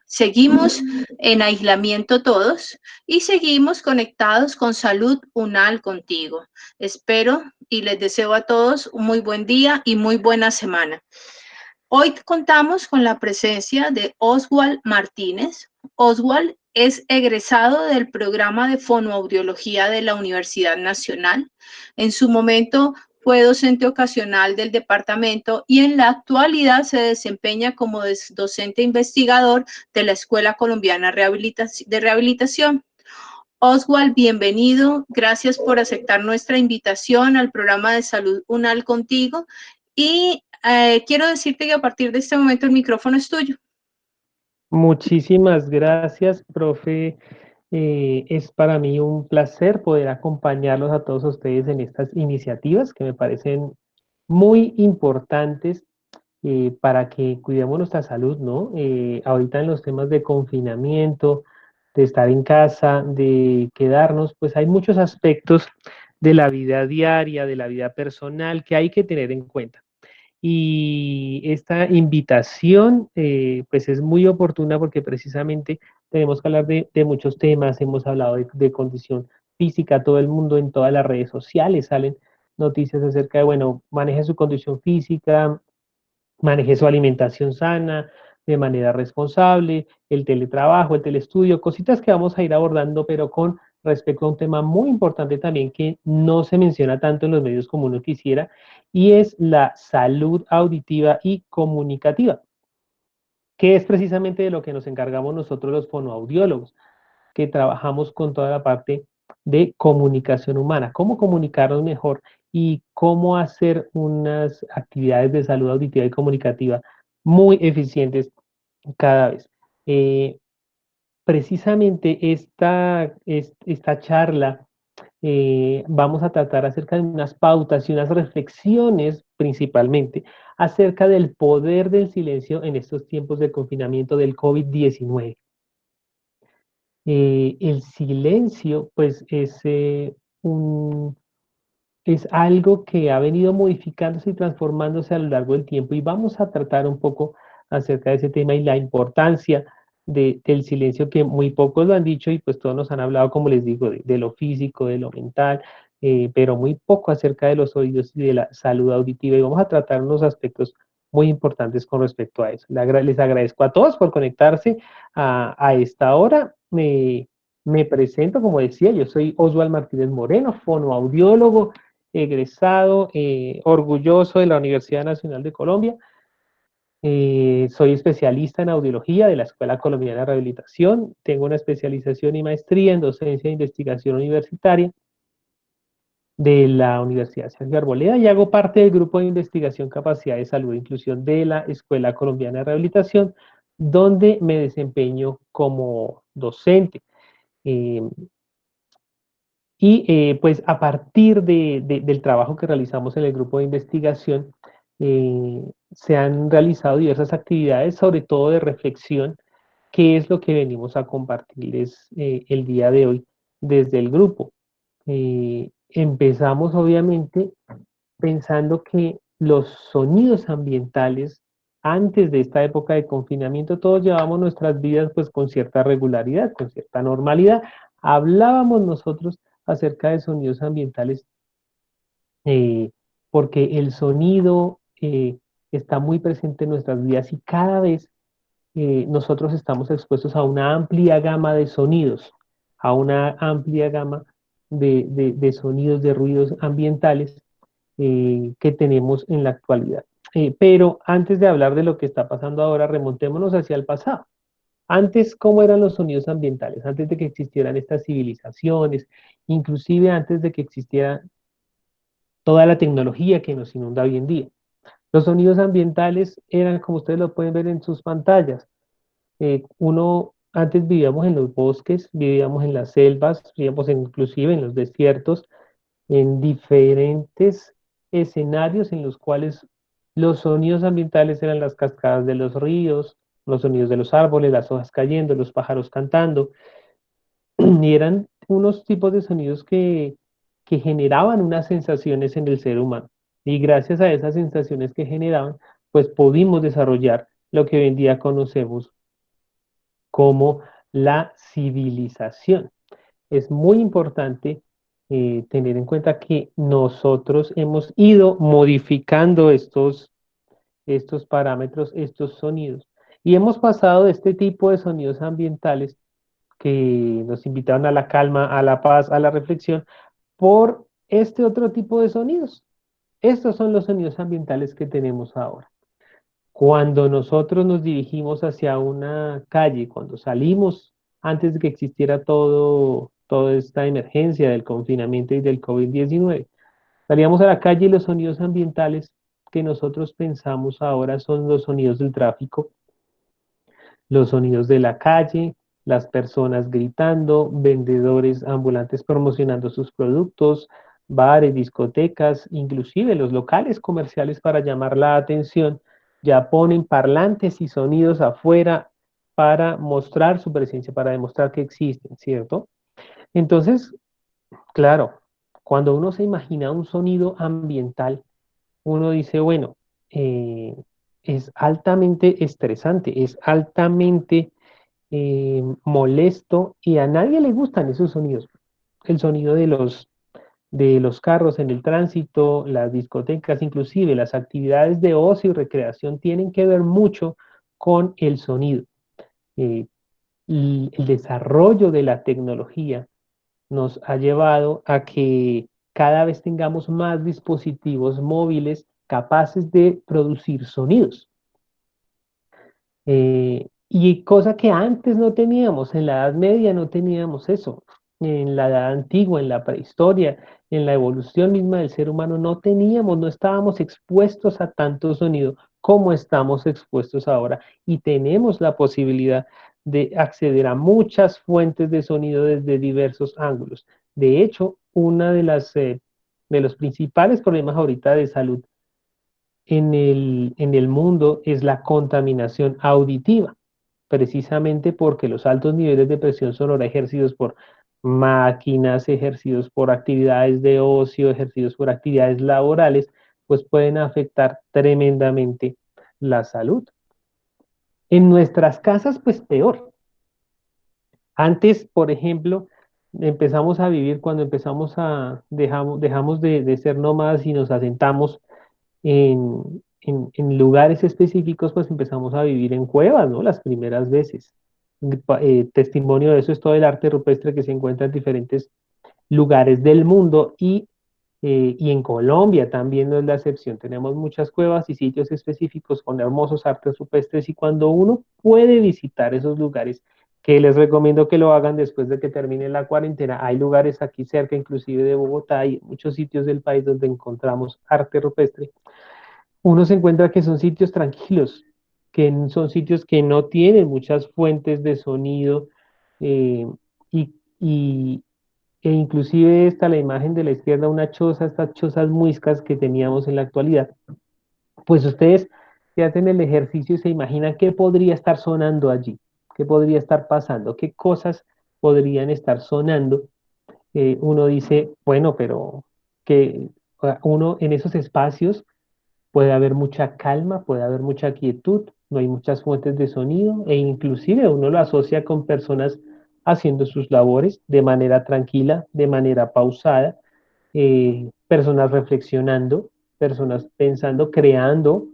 seguimos en aislamiento todos y seguimos conectados con Salud UNAL contigo. Espero y les deseo a todos un muy buen día y muy buena semana. Hoy contamos con la presencia de Oswald Martínez. Oswald es egresado del programa de fonoaudiología de la Universidad Nacional. En su momento fue docente ocasional del departamento y en la actualidad se desempeña como docente investigador de la Escuela Colombiana de Rehabilitación. Oswald, bienvenido. Gracias por aceptar nuestra invitación al programa de Salud UNAL contigo. Y quiero decirte que a partir de este momento el micrófono es tuyo. Muchísimas gracias, profe. Es para mí un placer poder acompañarlos a todos ustedes en estas iniciativas que me parecen muy importantes para que cuidemos nuestra salud, ¿no? Ahorita en los temas de confinamiento, de estar en casa, de quedarnos, pues hay muchos aspectos de la vida diaria, de la vida personal que hay que tener en cuenta. Y esta invitación pues es muy oportuna porque precisamente tenemos que hablar de muchos temas, hemos hablado de condición física, todo el mundo en todas las redes sociales salen noticias acerca de, bueno, maneje su condición física, maneje su alimentación sana, de manera responsable, el teletrabajo, el telestudio, cositas que vamos a ir abordando, pero con respecto a un tema muy importante también que no se menciona tanto en los medios como uno quisiera, y es la salud auditiva y comunicativa, que es precisamente de lo que nos encargamos nosotros los fonoaudiólogos, que trabajamos con toda la parte de comunicación humana, cómo comunicarnos mejor y cómo hacer unas actividades de salud auditiva y comunicativa muy eficientes cada vez. Eh, Precisamente esta charla vamos a tratar acerca de unas pautas y unas reflexiones principalmente acerca del poder del silencio en estos tiempos de confinamiento del COVID-19. El silencio, pues, es algo que ha venido modificándose y transformándose a lo largo del tiempo y vamos a tratar un poco acerca de ese tema y la importancia del silencio que muy pocos lo han dicho y pues todos nos han hablado, como les digo, de lo físico, de lo mental, pero muy poco acerca de los oídos y de la salud auditiva y vamos a tratar unos aspectos muy importantes con respecto a eso. Les agradezco a todos por conectarse a esta hora. Me presento, como decía, yo soy Oswald Martínez Moreno, fonoaudiólogo, egresado, orgulloso de la Universidad Nacional de Colombia. Soy especialista en audiología de la Escuela Colombiana de Rehabilitación. Tengo una especialización y maestría en docencia e investigación universitaria de la Universidad Sergio Arboleda y hago parte del grupo de investigación capacidad de salud e inclusión de la Escuela Colombiana de Rehabilitación, donde me desempeño como docente. Eh, pues a partir del trabajo que realizamos en el grupo de investigación, se han realizado diversas actividades, sobre todo de reflexión, que es lo que venimos a compartirles el día de hoy desde el grupo. Empezamos obviamente pensando que los sonidos ambientales, antes de esta época de confinamiento, todos llevamos nuestras vidas pues con cierta regularidad, con cierta normalidad. Hablábamos nosotros acerca de sonidos ambientales porque el sonido está muy presente en nuestras vidas y cada vez nosotros estamos expuestos a una amplia gama de sonidos, a una amplia gama de sonidos, de ruidos ambientales que tenemos en la actualidad. Pero antes de hablar de lo que está pasando ahora, remontémonos hacia el pasado. Antes, ¿cómo eran los sonidos ambientales? Antes de que existieran estas civilizaciones, inclusive antes de que existiera toda la tecnología que nos inunda hoy en día. Los sonidos ambientales eran, como ustedes lo pueden ver en sus pantallas. Antes vivíamos en los bosques, vivíamos en las selvas, vivíamos inclusive en los desiertos, en diferentes escenarios en los cuales los sonidos ambientales eran las cascadas de los ríos, los sonidos de los árboles, las hojas cayendo, los pájaros cantando, y eran unos tipos de sonidos que generaban unas sensaciones en el ser humano. Y gracias a esas sensaciones que generaban, pues pudimos desarrollar lo que hoy en día conocemos como la civilización. Es muy importante tener en cuenta que nosotros hemos ido modificando estos parámetros, estos sonidos, y hemos pasado de este tipo de sonidos ambientales que nos invitaron a la calma, a la paz, a la reflexión, por este otro tipo de sonidos. Estos son los sonidos ambientales que tenemos ahora. Cuando nosotros nos dirigimos hacia una calle, cuando salimos antes de que existiera toda esta emergencia del confinamiento y del COVID-19, salíamos a la calle y los sonidos ambientales que nosotros pensamos ahora son los sonidos del tráfico, los sonidos de la calle, las personas gritando, vendedores ambulantes promocionando sus productos, bares, discotecas, inclusive los locales comerciales para llamar la atención, ya ponen parlantes y sonidos afuera para mostrar su presencia, para demostrar que existen, ¿cierto? Entonces, claro, cuando uno se imagina un sonido ambiental, uno dice, bueno, eh, es altamente estresante, es altamente molesto y a nadie le gustan esos sonidos. El sonido de los carros en el tránsito, las discotecas, inclusive las actividades de ocio y recreación tienen que ver mucho con el sonido. Eh, y el desarrollo de la tecnología nos ha llevado a que cada vez tengamos más dispositivos móviles capaces de producir sonidos. Y cosa que antes no teníamos, en la Edad Media no teníamos eso, en la Edad Antigua, en la prehistoria, en la evolución misma del ser humano no teníamos, no estábamos expuestos a tanto sonido como estamos expuestos ahora y tenemos la posibilidad de acceder a muchas fuentes de sonido desde diversos ángulos. De hecho, una de los principales problemas ahorita de salud en el mundo es la contaminación auditiva, precisamente porque los altos niveles de presión sonora ejercidos por máquinas, ejercidos por actividades de ocio, ejercidos por actividades laborales, pues pueden afectar tremendamente la salud. En nuestras casas, pues peor. Antes, por ejemplo, empezamos a vivir cuando dejamos de ser nómadas y nos asentamos en lugares específicos, pues empezamos a vivir en cuevas, ¿no? Las primeras veces. Testimonio de eso es todo el arte rupestre que se encuentra en diferentes lugares del mundo y en Colombia también no es la excepción. Tenemos muchas cuevas y sitios específicos con hermosos artes rupestres y cuando uno puede visitar esos lugares, que les recomiendo que lo hagan después de que termine la cuarentena, hay lugares aquí cerca, inclusive de Bogotá y muchos sitios del país donde encontramos arte rupestre, uno se encuentra que son sitios tranquilos, son sitios que no tienen muchas fuentes de sonido eh, y, y- e inclusive está la imagen de la izquierda, una choza, estas chozas muiscas que teníamos en la actualidad. Pues ustedes se hacen el ejercicio y se imaginan qué podría estar sonando allí, qué podría estar pasando, qué cosas podrían estar sonando. Uno dice, bueno, pero que uno en esos espacios puede haber mucha calma, puede haber mucha quietud, no hay muchas fuentes de sonido e inclusive uno lo asocia con personas haciendo sus labores de manera tranquila, de manera pausada, personas reflexionando, personas pensando, creando,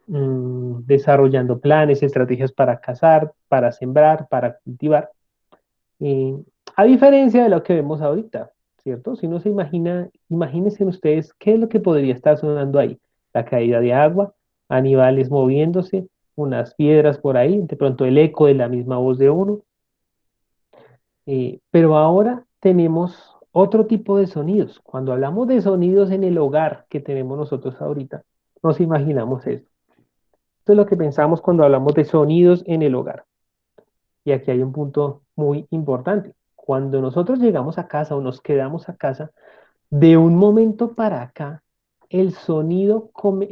desarrollando planes, estrategias para cazar, para sembrar, para cultivar. Eh, a diferencia de lo que vemos ahorita, ¿cierto? Si uno se imagina, imagínense ustedes qué es lo que podría estar sonando ahí. La caída de agua, animales moviéndose, unas piedras por ahí, de pronto el eco de la misma voz de uno. Pero ahora tenemos otro tipo de sonidos. Cuando hablamos de sonidos en el hogar que tenemos nosotros ahorita, nos imaginamos esto. Esto es lo que pensamos cuando hablamos de sonidos en el hogar. Y aquí hay un punto muy importante. Cuando nosotros llegamos a casa o nos quedamos a casa, de un momento para acá, el sonido comenzó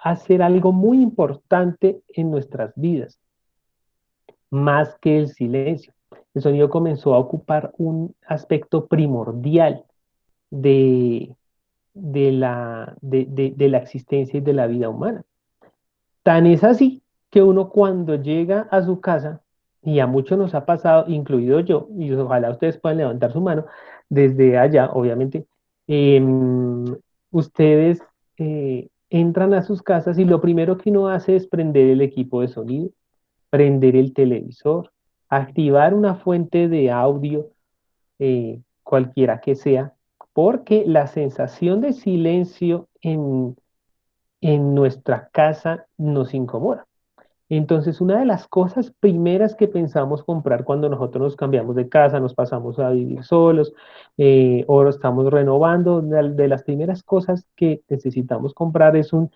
a ser algo muy importante en nuestras vidas, más que el silencio. El sonido comenzó a ocupar un aspecto primordial de, de la existencia y de la vida humana. Tan es así que uno cuando llega a su casa, y a muchos nos ha pasado, incluido yo, y ojalá ustedes puedan levantar su mano desde allá, obviamente, em, ustedes entran a sus casas y lo primero que uno hace es prender el equipo de sonido, prender el televisor, activar una fuente de audio, cualquiera que sea, porque la sensación de silencio en nuestra casa nos incomoda. Entonces, una de las cosas primeras que pensamos comprar cuando nosotros nos cambiamos de casa, nos pasamos a vivir solos, o lo estamos renovando, de las primeras cosas que necesitamos comprar es un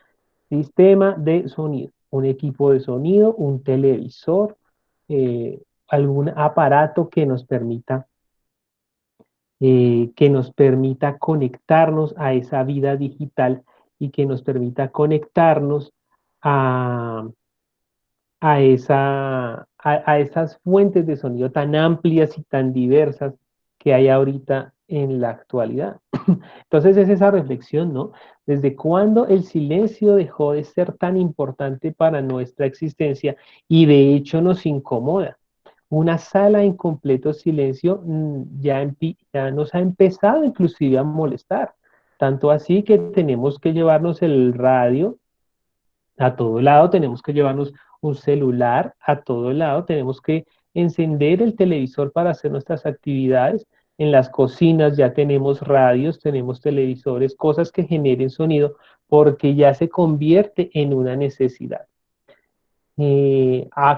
sistema de sonido, un equipo de sonido, un televisor, algún aparato que nos permita conectarnos a esa vida digital y que nos permita conectarnos a a esas fuentes de sonido tan amplias y tan diversas que hay ahorita en la actualidad. Entonces es esa reflexión, ¿no? ¿Desde cuándo el silencio dejó de ser tan importante para nuestra existencia y de hecho nos incomoda? Una sala en completo silencio ya nos ha empezado inclusive a molestar. Tanto así que tenemos que llevarnos el radio a todo lado, tenemos que llevarnos un celular a todo lado, tenemos que encender el televisor para hacer nuestras actividades. En las cocinas ya tenemos radios, tenemos televisores, cosas que generen sonido, porque ya se convierte en una necesidad.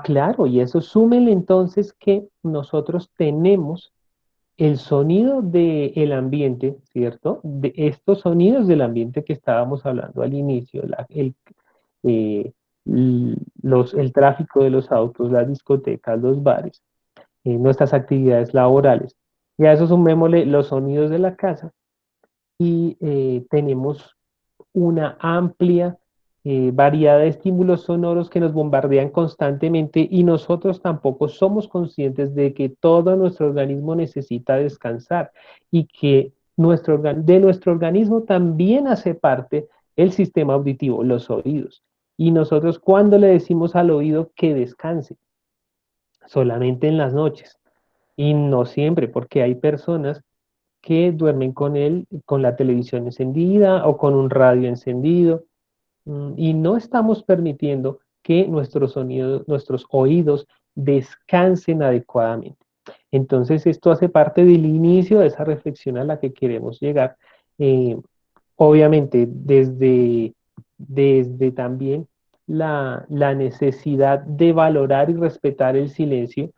Claro, y eso súmele entonces que nosotros tenemos el sonido del ambiente, ¿cierto? De estos sonidos del ambiente que estábamos hablando al inicio, eh, el tráfico de los autos, las discotecas, los bares, nuestras actividades laborales. Y a eso sumémosle los sonidos de la casa y tenemos una amplia variedad de estímulos sonoros que nos bombardean constantemente y nosotros tampoco somos conscientes de que todo nuestro organismo necesita descansar y que de nuestro organismo también hace parte el sistema auditivo, los oídos. Y nosotros cuando le decimos al oído que descanse, solamente en las noches y no siempre, porque hay personas que duermen con con la televisión encendida o con un radio encendido, y no estamos permitiendo que nuestros oídos descansen adecuadamente. Entonces, esto hace parte del inicio de esa reflexión a la que queremos llegar. eh, Obviamente, desde también la necesidad de valorar y respetar el silencio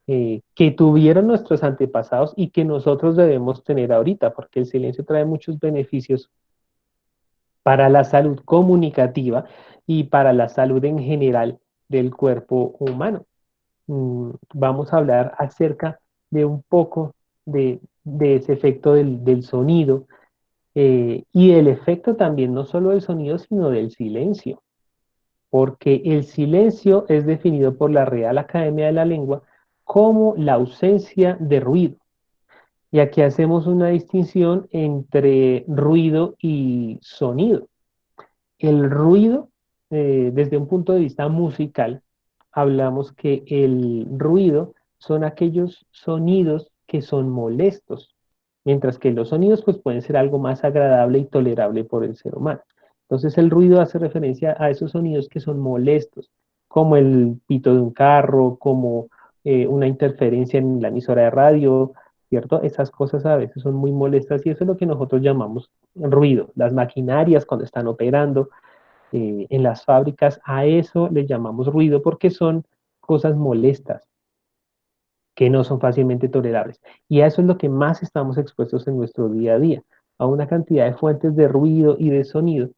que tuvieron nuestros antepasados y que nosotros debemos tener ahorita, porque el silencio trae muchos beneficios para la salud comunicativa y para la salud en general del cuerpo humano. Vamos a hablar acerca de un poco de ese efecto del sonido y el efecto también no solo del sonido, sino del silencio, porque el silencio es definido por la Real Academia de la Lengua como la ausencia de ruido. Y aquí hacemos una distinción entre ruido y sonido. El ruido, desde un punto de vista musical, hablamos que el ruido son aquellos sonidos que son molestos, mientras que los sonidos pues pueden ser algo más agradable y tolerable por el ser humano. Entonces el ruido hace referencia a esos sonidos que son molestos, como el pito de un carro, como una interferencia en la emisora de radio, ¿cierto? Esas cosas a veces son muy molestas y eso es lo que nosotros llamamos ruido. Las maquinarias cuando están operando en las fábricas, a eso le llamamos ruido porque son cosas molestas que no son fácilmente tolerables. Y a eso es lo que más estamos expuestos en nuestro día a día, a una cantidad de fuentes de ruido y de sonido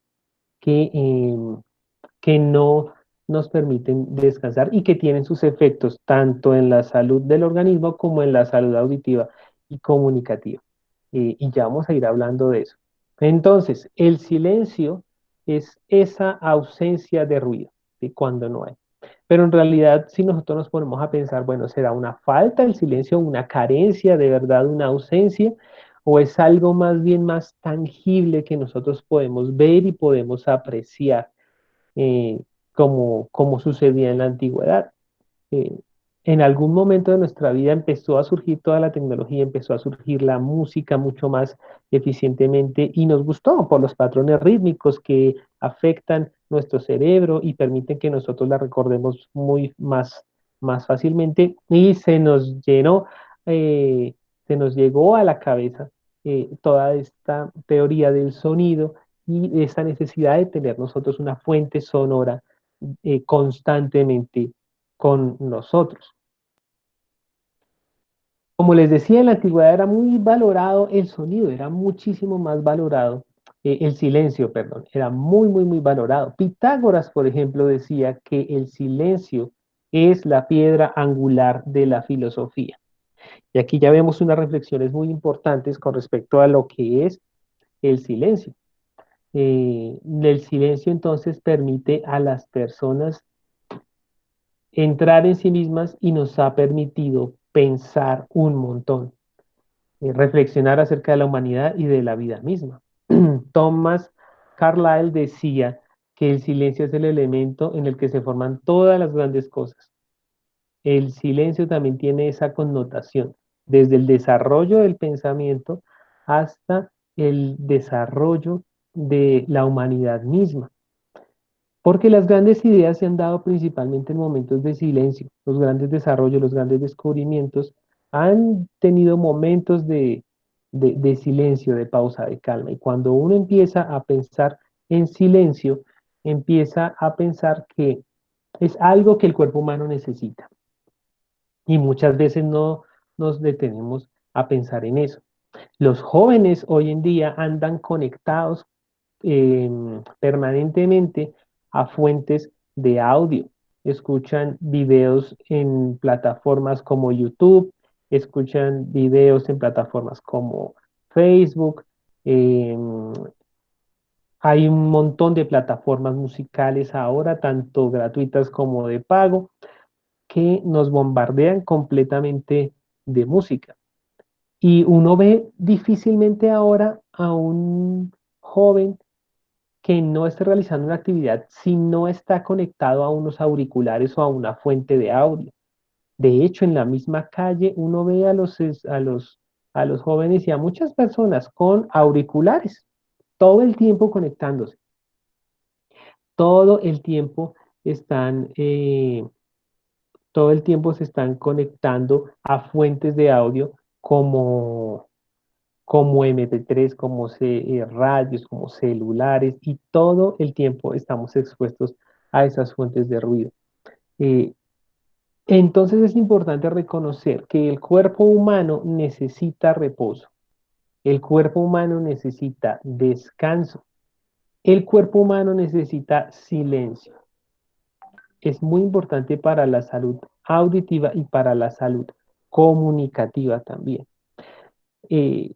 que, que no nos permiten descansar y que tienen sus efectos tanto en la salud del organismo como en la salud auditiva y comunicativa. Y ya vamos a ir hablando de eso. Entonces, el silencio es esa ausencia de ruido, ¿sí? Cuando no hay. Pero en realidad, si nosotros nos ponemos a pensar, bueno, ¿será una falta el silencio, una carencia, de verdad, una ausencia? ¿O es algo más bien más tangible que nosotros podemos ver y podemos apreciar? como sucedía en la antigüedad. Eh, en algún momento de nuestra vida empezó a surgir toda la tecnología, empezó a surgir la música mucho más eficientemente y nos gustó por los patrones rítmicos que afectan nuestro cerebro y permiten que nosotros la recordemos más fácilmente y eh, se nos llegó a la cabeza toda esta teoría del sonido y esta necesidad de tener nosotros una fuente sonora constantemente con nosotros. Como les decía, en la antigüedad era muy valorado el sonido, era muchísimo más valorado, el silencio, perdón, era muy valorado. Pitágoras, por ejemplo, decía que el silencio es la piedra angular de la filosofía. Y aquí ya vemos unas reflexiones muy importantes con respecto a lo que es el silencio. El silencio entonces permite a las personas entrar en sí mismas y nos ha permitido pensar un montón, reflexionar acerca de la humanidad y de la vida misma. Thomas Carlyle decía que el silencio es el elemento en el que se forman todas las grandes cosas. El silencio también tiene esa connotación, desde el desarrollo del pensamiento hasta el desarrollo de la humanidad misma. Porque las grandes ideas se han dado principalmente en momentos de silencio. Los grandes desarrollos, los grandes descubrimientos han tenido momentos de silencio, de pausa, de calma. Y cuando uno empieza a pensar en silencio, empieza a pensar que es algo que el cuerpo humano necesita. Y muchas veces no nos detenemos a pensar en eso. Los jóvenes hoy en día andan conectados permanentemente a fuentes de audio. Escuchan videos en plataformas como YouTube, escuchan videos en plataformas como Facebook. eh, Hay un montón de plataformas musicales ahora, tanto gratuitas como de pago, que nos bombardean completamente de música. Y uno ve difícilmente ahora a un joven que no esté realizando una actividad si no está conectado a unos auriculares o a una fuente de audio. De hecho, en la misma calle uno ve a los jóvenes y a muchas personas con auriculares, todo el tiempo conectándose, todo el tiempo están, todo el tiempo se están conectando a fuentes de audio como MP3, como radios, como celulares, y todo el tiempo estamos expuestos a esas fuentes de ruido. Eh, entonces es importante reconocer que el cuerpo humano necesita reposo, el cuerpo humano necesita descanso, el cuerpo humano necesita silencio. Es muy importante para la salud auditiva y para la salud comunicativa también. Eh,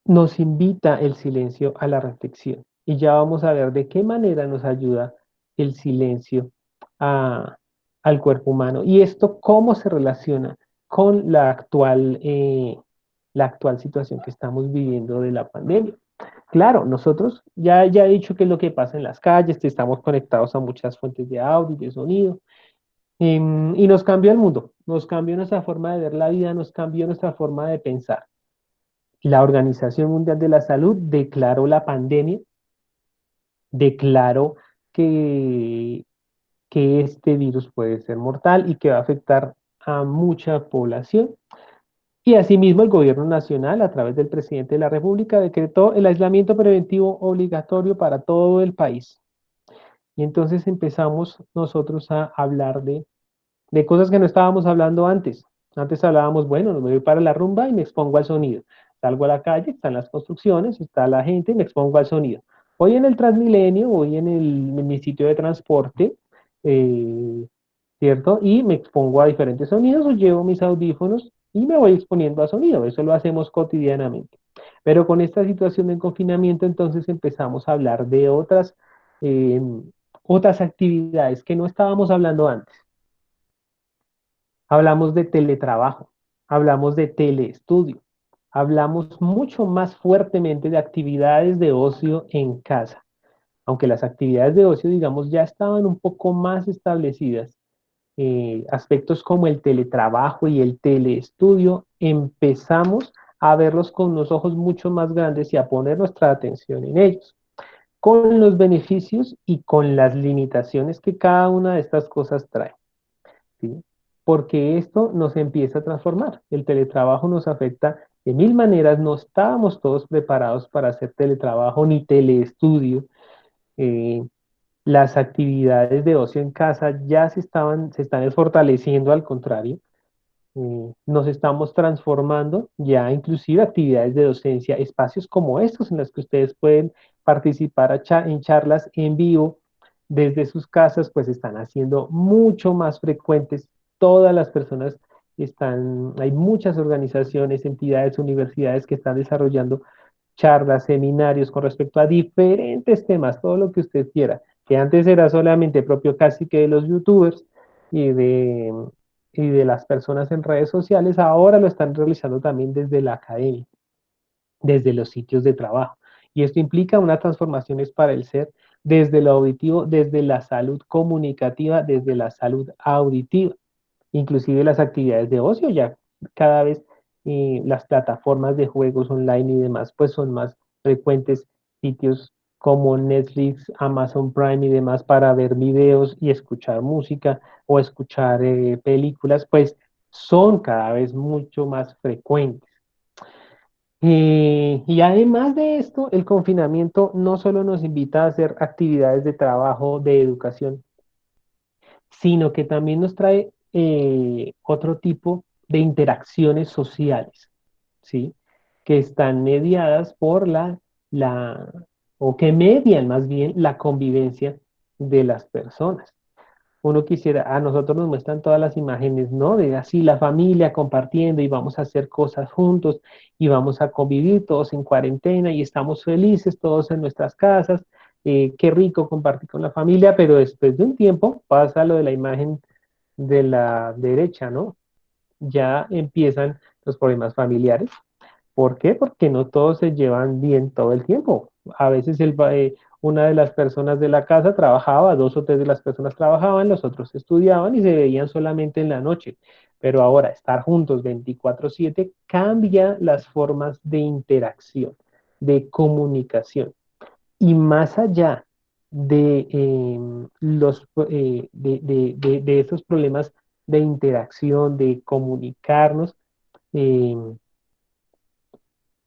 Nos invita el silencio a la reflexión. Y ya vamos a ver de qué manera nos ayuda el silencio a- al cuerpo humano. Y esto cómo se relaciona con la actual situación que estamos viviendo de la pandemia. Claro, nosotros ya he dicho qué es lo que pasa en las calles, que estamos conectados a muchas fuentes de audio y de sonido, y nos cambió el mundo, nos cambió nuestra forma de ver la vida, nos cambió nuestra forma de pensar. La Organización Mundial de la Salud declaró la pandemia, declaró que, que este virus puede ser mortal y que va a afectar a mucha población. Y asimismo el gobierno nacional, a través del presidente de la República, decretó el aislamiento preventivo obligatorio para todo el país. Y entonces empezamos nosotros a hablar de cosas que no estábamos hablando antes. Antes hablábamos, bueno, me voy para la rumba y me expongo al sonido. Salgo a la calle, están las construcciones, está la gente y me expongo al sonido. Hoy en el Transmilenio, hoy en mi sitio de transporte, eh, ¿cierto? Y me expongo a diferentes sonidos o llevo mis audífonos y me voy exponiendo a sonido. Eso lo hacemos cotidianamente. Pero con esta situación de confinamiento, entonces empezamos a hablar de eh, otras actividades que no estábamos hablando antes. Hablamos de teletrabajo, hablamos de teleestudio, hablamos mucho más fuertemente de actividades de ocio en casa. aunque las actividades de ocio, digamos, ya estaban un poco más establecidas, aspectos como el teletrabajo y el teleestudio, empezamos a verlos con unos ojos mucho más grandes y a poner nuestra atención en ellos, con los beneficios y con las limitaciones que cada una de estas cosas trae, ¿sí? Porque esto nos empieza a transformar. El teletrabajo nos afecta de mil maneras, no estábamos todos preparados para hacer teletrabajo ni teleestudio. eh, las actividades de ocio en casa ya se están fortaleciendo, al contrario, nos estamos transformando ya inclusive actividades de docencia, espacios como estos en los que ustedes pueden participar en charlas en vivo desde sus casas, pues están haciendo mucho más frecuentes. Todas las personas están, hay muchas organizaciones, entidades, universidades que están desarrollando charlas, seminarios con respecto a diferentes temas, todo lo que usted quiera, que antes era solamente propio casi que de los youtubers y de las personas en redes sociales, ahora lo están realizando también desde la academia, desde los sitios de trabajo. Y esto implica una transformación para el ser desde lo auditivo, desde la salud comunicativa, desde la salud auditiva. Inclusive las actividades de ocio ya cada vez las plataformas de juegos online y demás pues son más frecuentes, sitios como Netflix, Amazon Prime y demás para ver videos y escuchar música o escuchar películas, pues son cada vez mucho más frecuentes. Y además de esto, el confinamiento no solo nos invita a hacer actividades de trabajo, de educación, sino que también nos trae otro tipo de interacciones sociales, ¿sí? Que están mediadas por la, o que median más bien la convivencia de las personas. Uno quisiera, a nosotros nos muestran todas las imágenes, ¿no? De así la familia compartiendo y vamos a hacer cosas juntos y vamos a convivir todos en cuarentena y estamos felices todos en nuestras casas. Qué rico compartir con la familia, pero después de un tiempo pasa lo de la imagen de la derecha, ¿no? Ya empiezan los problemas familiares. ¿Por qué? Porque no todos se llevan bien todo el tiempo. A veces una de las personas de la casa trabajaba, dos o tres de las personas trabajaban, los otros estudiaban y se veían solamente en la noche. Pero ahora estar juntos 24/7 cambia las formas de interacción, de comunicación. Y más allá de, de esos problemas de interacción, de comunicarnos, eh,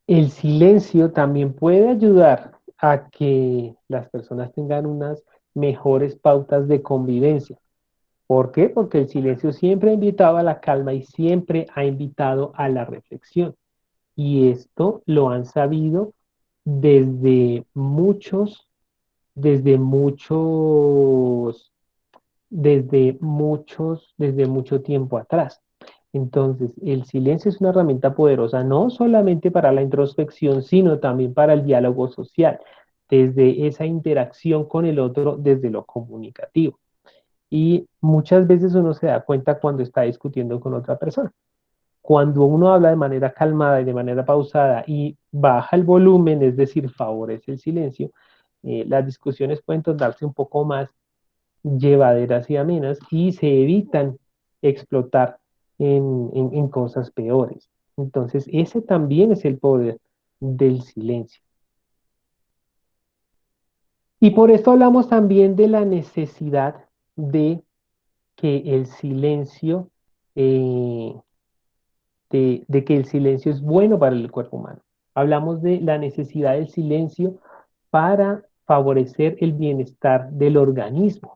el silencio también puede ayudar a que las personas tengan unas mejores pautas de convivencia. ¿Por qué? Porque el silencio siempre ha invitado a la calma y siempre ha invitado a la reflexión. Y esto lo han sabido desde muchos, desde muchos, desde mucho tiempo atrás. Entonces, el silencio es una herramienta poderosa no solamente para la introspección, sino también para el diálogo social, desde esa interacción con el otro, desde lo comunicativo. Y muchas veces uno se da cuenta cuando está discutiendo con otra persona. Cuando uno habla de manera calmada y de manera pausada y baja el volumen, es decir, favorece el silencio, las discusiones pueden tornarse un poco más llevaderas y amenas y se evitan explotar en cosas peores. Entonces, ese también es el poder del silencio. Y por esto hablamos también de la necesidad de que el silencio, eh, de que el silencio es bueno para el cuerpo humano. Hablamos de la necesidad del silencio para favorecer el bienestar del organismo.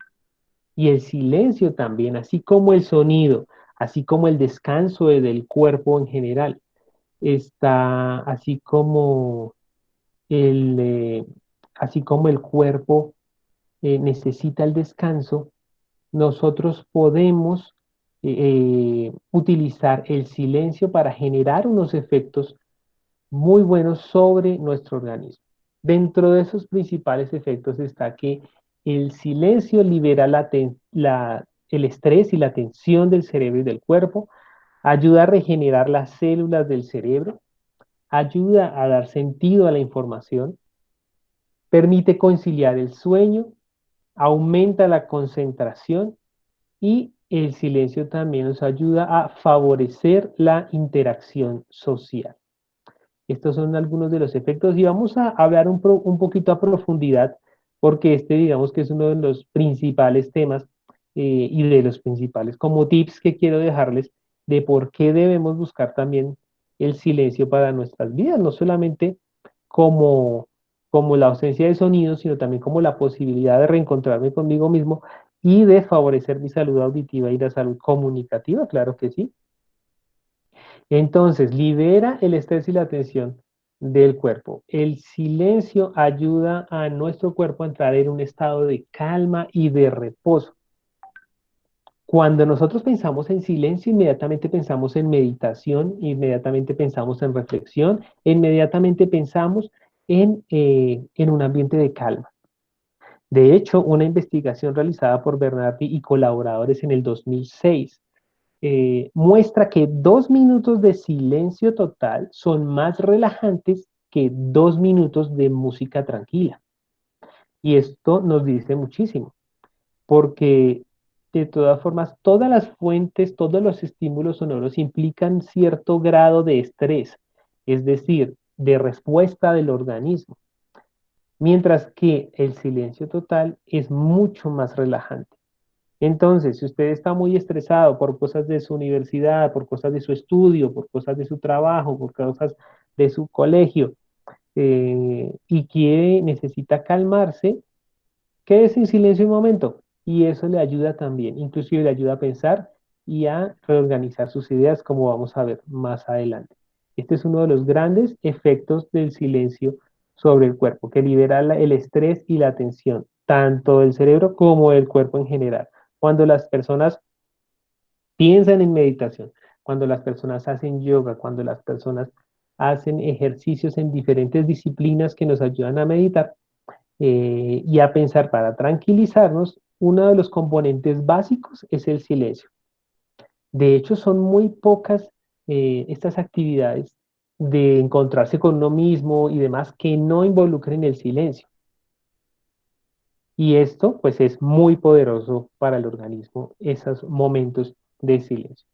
Y el silencio también, así como el sonido, así como el descanso del cuerpo en general, está el, eh, así como el cuerpo necesita el descanso, nosotros podemos utilizar el silencio para generar unos efectos muy buenos sobre nuestro organismo. Dentro de esos principales efectos está que el silencio libera el estrés y la tensión del cerebro y del cuerpo, ayuda a regenerar las células del cerebro, ayuda a dar sentido a la información, permite conciliar el sueño, aumenta la concentración y el silencio también nos ayuda a favorecer la interacción social. Estos son algunos de los efectos y vamos a hablar un poquito a profundidad porque este digamos que es uno de los principales temas y de los principales como tips que quiero dejarles de por qué debemos buscar también el silencio para nuestras vidas, no solamente como, como la ausencia de sonido, sino también como la posibilidad de reencontrarme conmigo mismo y de favorecer mi salud auditiva y la salud comunicativa, claro que sí. Entonces, libera el estrés y la tensión del cuerpo. El silencio ayuda a nuestro cuerpo a entrar en un estado de calma y de reposo. Cuando nosotros pensamos en silencio, inmediatamente pensamos en meditación, inmediatamente pensamos en reflexión, inmediatamente pensamos en un ambiente de calma. De hecho, una investigación realizada por Bernardi y colaboradores en el 2006 muestra que 2 minutos de silencio total son más relajantes que 2 minutos de música tranquila. Y esto nos dice muchísimo, porque de todas formas, todas las fuentes, todos los estímulos sonoros implican cierto grado de estrés, es decir, de respuesta del organismo, mientras que el silencio total es mucho más relajante. Entonces, si usted está muy estresado por cosas de su universidad, por cosas de su estudio, por cosas de su trabajo, por cosas de su colegio, y necesita calmarse, quédese en silencio un momento. Y eso le ayuda también, inclusive le ayuda a pensar y a reorganizar sus ideas, como vamos a ver más adelante. Este es uno de los grandes efectos del silencio sobre el cuerpo, que libera el estrés y la tensión, tanto del cerebro como del cuerpo en general. Cuando las personas piensan en meditación, cuando las personas hacen yoga, cuando las personas hacen ejercicios en diferentes disciplinas que nos ayudan a meditar y a pensar para tranquilizarnos, uno de los componentes básicos es el silencio. De hecho, son muy pocas estas actividades de encontrarse con uno mismo y demás que no involucren el silencio. Y esto, pues, es muy poderoso para el organismo, esos momentos de silencio.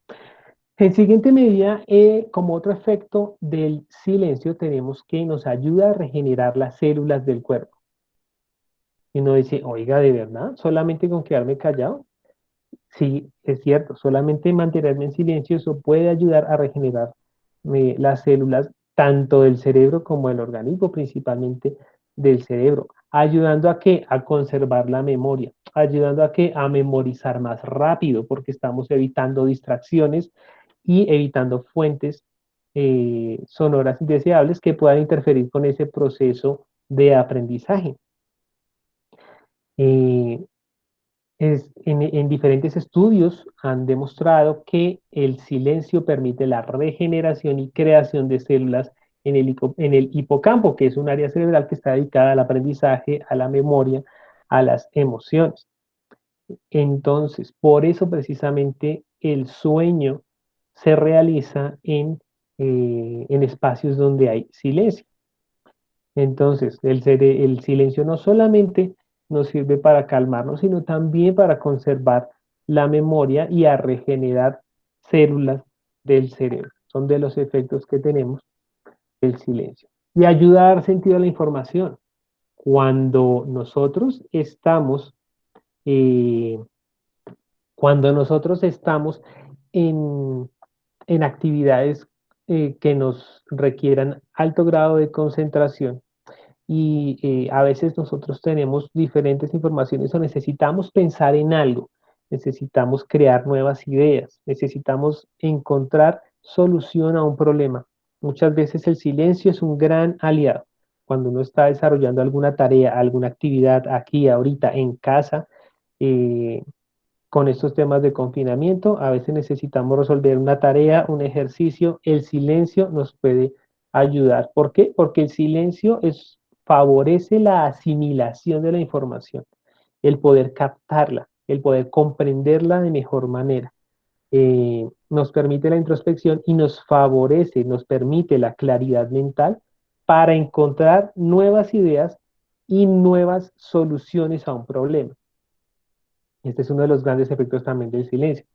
En siguiente medida, como otro efecto del silencio, tenemos que nos ayuda a regenerar las células del cuerpo. Y uno dice, oiga, ¿de verdad? ¿Solamente con quedarme callado? Sí, es cierto, solamente mantenerme en silencio, eso puede ayudar a regenerar las células tanto del cerebro como del organismo, principalmente del cerebro, ayudando a que a conservar la memoria, ayudando a que a memorizar más rápido, porque estamos evitando distracciones y evitando fuentes sonoras indeseables que puedan interferir con ese proceso de aprendizaje. Eh, en diferentes estudios han demostrado que el silencio permite la regeneración y creación de células en el hipocampo, que es un área cerebral que está dedicada al aprendizaje, a la memoria, a las emociones. Entonces, por eso precisamente el sueño se realiza en espacios donde hay silencio. Entonces, el silencio no solamente nos sirve para calmarnos, sino también para conservar la memoria y a regenerar células del cerebro. Son de los efectos que tenemos el silencio. Y ayuda a dar sentido a la información. Cuando nosotros estamos, eh, cuando nosotros estamos en, en actividades que nos requieran alto grado de concentración, y a veces nosotros tenemos diferentes informaciones o necesitamos pensar en algo, necesitamos crear nuevas ideas, necesitamos encontrar solución a un problema. Muchas veces el silencio es un gran aliado. Cuando uno está desarrollando alguna tarea, alguna actividad aquí, ahorita, en casa, eh, con estos temas de confinamiento, a veces necesitamos resolver una tarea, un ejercicio, el silencio nos puede ayudar. ¿Por qué? Porque el silencio favorece la asimilación de la información, el poder captarla, el poder comprenderla de mejor manera. Nos permite la introspección y nos favorece, nos permite la claridad mental para encontrar nuevas ideas y nuevas soluciones a un problema. Este es uno de los grandes efectos también del silencio.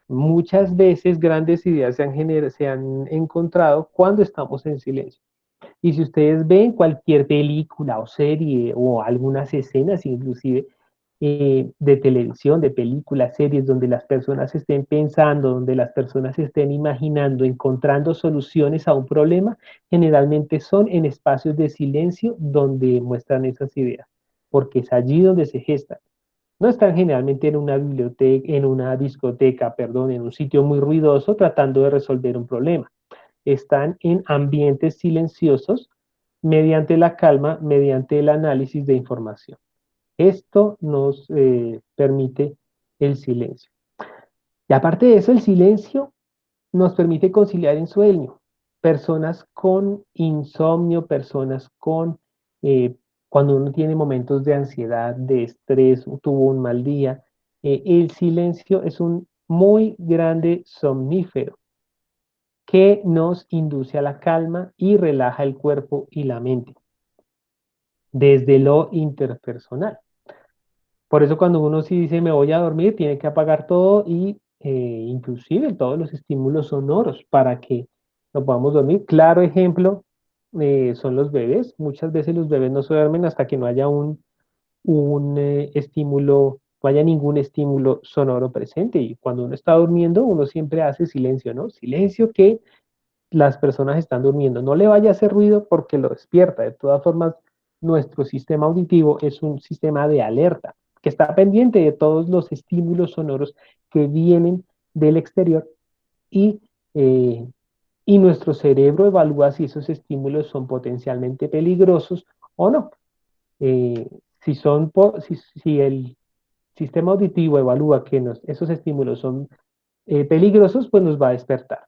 Muchas veces grandes ideas se han encontrado cuando estamos en silencio. Y si ustedes ven cualquier película o serie o algunas escenas inclusive de televisión, de películas, series, donde las personas estén pensando, donde las personas estén imaginando, encontrando soluciones a un problema, generalmente son en espacios de silencio donde muestran esas ideas, porque es allí donde se gestan. No están generalmente en una biblioteca, en una discoteca, perdón, en un sitio muy ruidoso tratando de resolver un problema. Están en ambientes silenciosos mediante la calma, mediante el análisis de información. Esto nos permite el silencio. Y aparte de eso, el silencio nos permite conciliar en sueño. Personas con insomnio, personas con, cuando uno tiene momentos de ansiedad, de estrés, tuvo un mal día, el silencio es un muy grande somnífero que nos induce a la calma y relaja el cuerpo y la mente desde lo interpersonal. Por eso cuando uno sí dice me voy a dormir, tiene que apagar todo y inclusive todos los estímulos sonoros para que nos podamos dormir. Claro ejemplo son los bebés. Muchas veces los bebés no se duermen hasta que no haya un estímulo, no haya ningún estímulo sonoro presente. Y cuando uno está durmiendo, uno siempre hace silencio, ¿no? Silencio que las personas están durmiendo. No le vaya a hacer ruido porque lo despierta. De todas formas, nuestro sistema auditivo es un sistema de alerta que está pendiente de todos los estímulos sonoros que vienen del exterior y, eh, y nuestro cerebro evalúa si esos estímulos son potencialmente peligrosos o no. Eh, si el sistema auditivo evalúa que esos estímulos son peligrosos, pues nos va a despertar.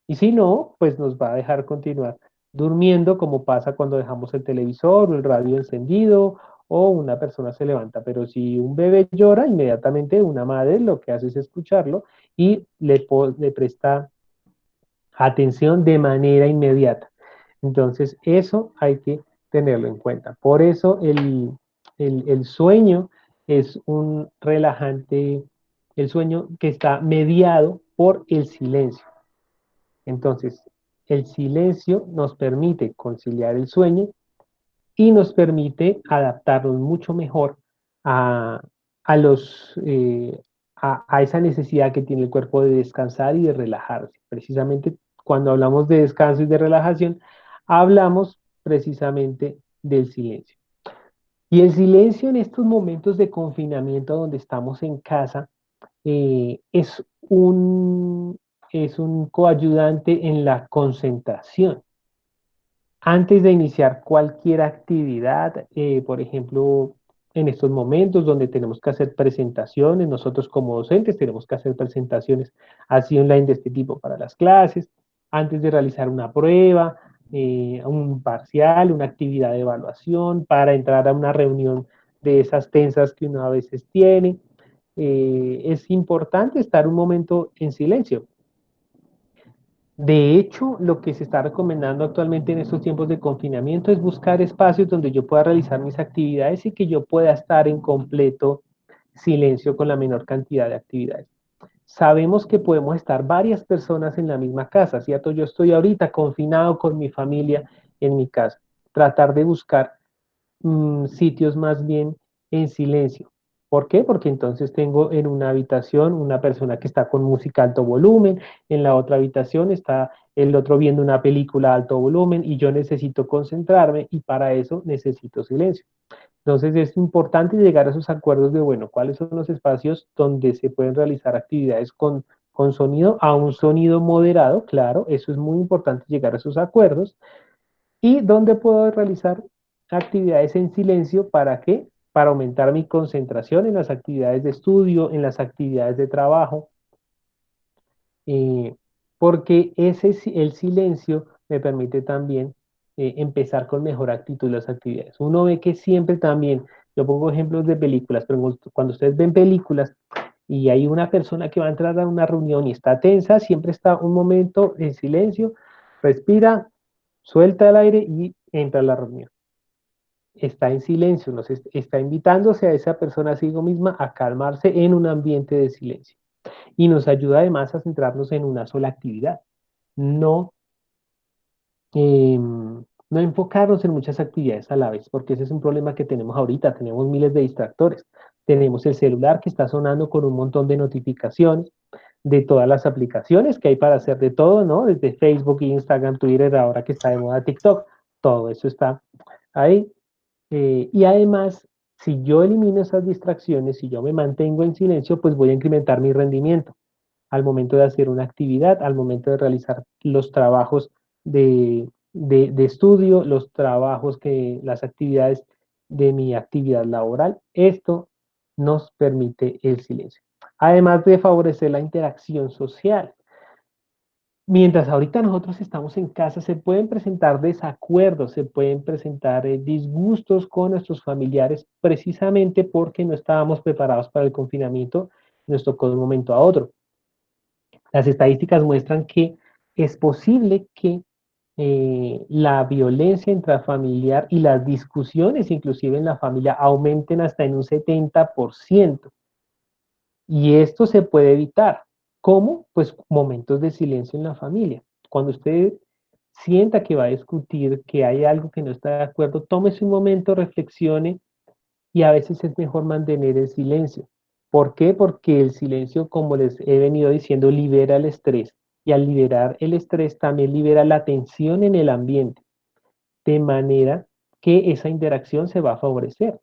Y si no, pues nos va a dejar continuar durmiendo, como pasa cuando dejamos el televisor o el radio encendido o una persona se levanta. Pero si un bebé llora, inmediatamente una madre lo que hace es escucharlo y le presta atención de manera inmediata. Entonces, eso hay que tenerlo en cuenta. Por eso el sueño es un relajante, el sueño que está mediado por el silencio. Entonces, el silencio nos permite conciliar el sueño y nos permite adaptarnos mucho mejor a, a los, a esa necesidad que tiene el cuerpo de descansar y de relajarse. Precisamente cuando hablamos de descanso y de relajación, hablamos precisamente del silencio. Y el silencio en estos momentos de confinamiento donde estamos en casa eh, es un, es un coayudante en la concentración. Antes de iniciar cualquier actividad, por ejemplo, en estos momentos donde tenemos que hacer presentaciones, nosotros como docentes tenemos que hacer presentaciones así online de este tipo para las clases, antes de realizar una prueba, un parcial, una actividad de evaluación, para entrar a una reunión de esas tensas que uno a veces tiene. Es importante estar un momento en silencio. De hecho, lo que se está recomendando actualmente en estos tiempos de confinamiento es buscar espacios donde yo pueda realizar mis actividades y que yo pueda estar en completo silencio con la menor cantidad de actividades. Sabemos que podemos estar varias personas en la misma casa, ¿cierto? Yo estoy ahorita confinado con mi familia en mi casa. Tratar de buscar sitios más bien en silencio. ¿Por qué? Porque entonces tengo en una habitación una persona que está con música a alto volumen, en la otra habitación está el otro viendo una película a alto volumen y yo necesito concentrarme y para eso necesito silencio. Entonces es importante llegar a esos acuerdos de, bueno, cuáles son los espacios donde se pueden realizar actividades con sonido, a un sonido moderado, claro, eso es muy importante llegar a esos acuerdos y dónde puedo realizar actividades en silencio. ¿Para qué? Para aumentar mi concentración en las actividades de estudio, en las actividades de trabajo, eh, porque el silencio me permite también empezar con mejor actitud las actividades. Uno ve que siempre también, yo pongo ejemplos de películas, pero cuando ustedes ven películas y hay una persona que va a entrar a una reunión y está tensa, siempre está un momento en silencio, respira, suelta el aire y entra a la reunión. está en silencio, está invitándose a esa persona a sí misma a calmarse en un ambiente de silencio. Y nos ayuda además a centrarnos en una sola actividad, no, no enfocarnos en muchas actividades a la vez, porque ese es un problema que tenemos ahorita, tenemos miles de distractores, tenemos el celular que está sonando con un montón de notificaciones, de todas las aplicaciones que hay para hacer de todo, ¿no? Desde Facebook, Instagram, Twitter, ahora que está de moda TikTok, todo eso está ahí. Y además, si yo elimino esas distracciones, si yo me mantengo en silencio, pues voy a incrementar mi rendimiento al momento de hacer una actividad, al momento de realizar los trabajos de estudio, los trabajos las actividades de mi actividad laboral. Esto nos permite el silencio. Además de favorecer la interacción social. Mientras ahorita nosotros estamos en casa, se pueden presentar desacuerdos, se pueden presentar disgustos con nuestros familiares precisamente porque no estábamos preparados para el confinamiento, nos tocó de un momento a otro. Las estadísticas muestran que es posible que la violencia intrafamiliar y las discusiones inclusive en la familia aumenten hasta en un 70%. Y esto se puede evitar. ¿Cómo? Pues momentos de silencio en la familia. Cuando usted sienta que va a discutir, que hay algo que no está de acuerdo, tómese un momento, reflexione y a veces es mejor mantener el silencio. ¿Por qué? Porque el silencio, como les he venido diciendo, libera el estrés y al liberar el estrés también libera la tensión en el ambiente, de manera que esa interacción se va a favorecer.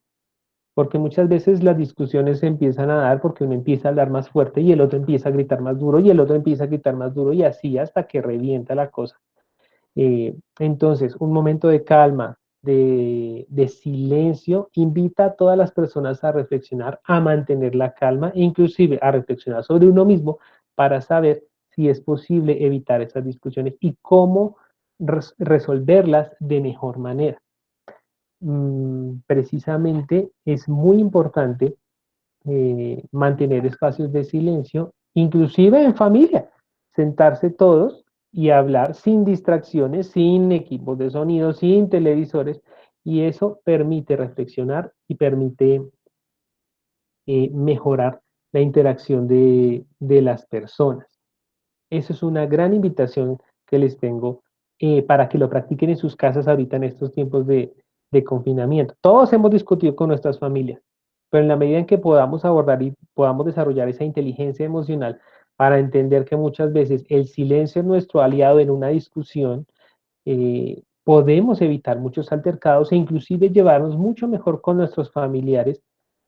Porque muchas veces las discusiones se empiezan a dar porque uno empieza a hablar más fuerte y el otro empieza a gritar más duro y el otro empieza a gritar más duro y así hasta que revienta la cosa. Entonces, un momento de calma, de silencio, invita a todas las personas a reflexionar, a mantener la calma e inclusive a reflexionar sobre uno mismo para saber si es posible evitar esas discusiones y cómo resolverlas de mejor manera. Precisamente es muy importante mantener espacios de silencio, inclusive en familia, sentarse todos y hablar sin distracciones, sin equipos de sonido, sin televisores, y eso permite reflexionar y permite mejorar la interacción de las personas. Eso es una gran invitación que les tengo para que lo practiquen en sus casas ahorita en estos tiempos de confinamiento. Todos hemos discutido con nuestras familias, pero en la medida en que podamos abordar y podamos desarrollar esa inteligencia emocional para entender que muchas veces el silencio es nuestro aliado en una discusión, podemos evitar muchos altercados e inclusive llevarnos mucho mejor con nuestros familiares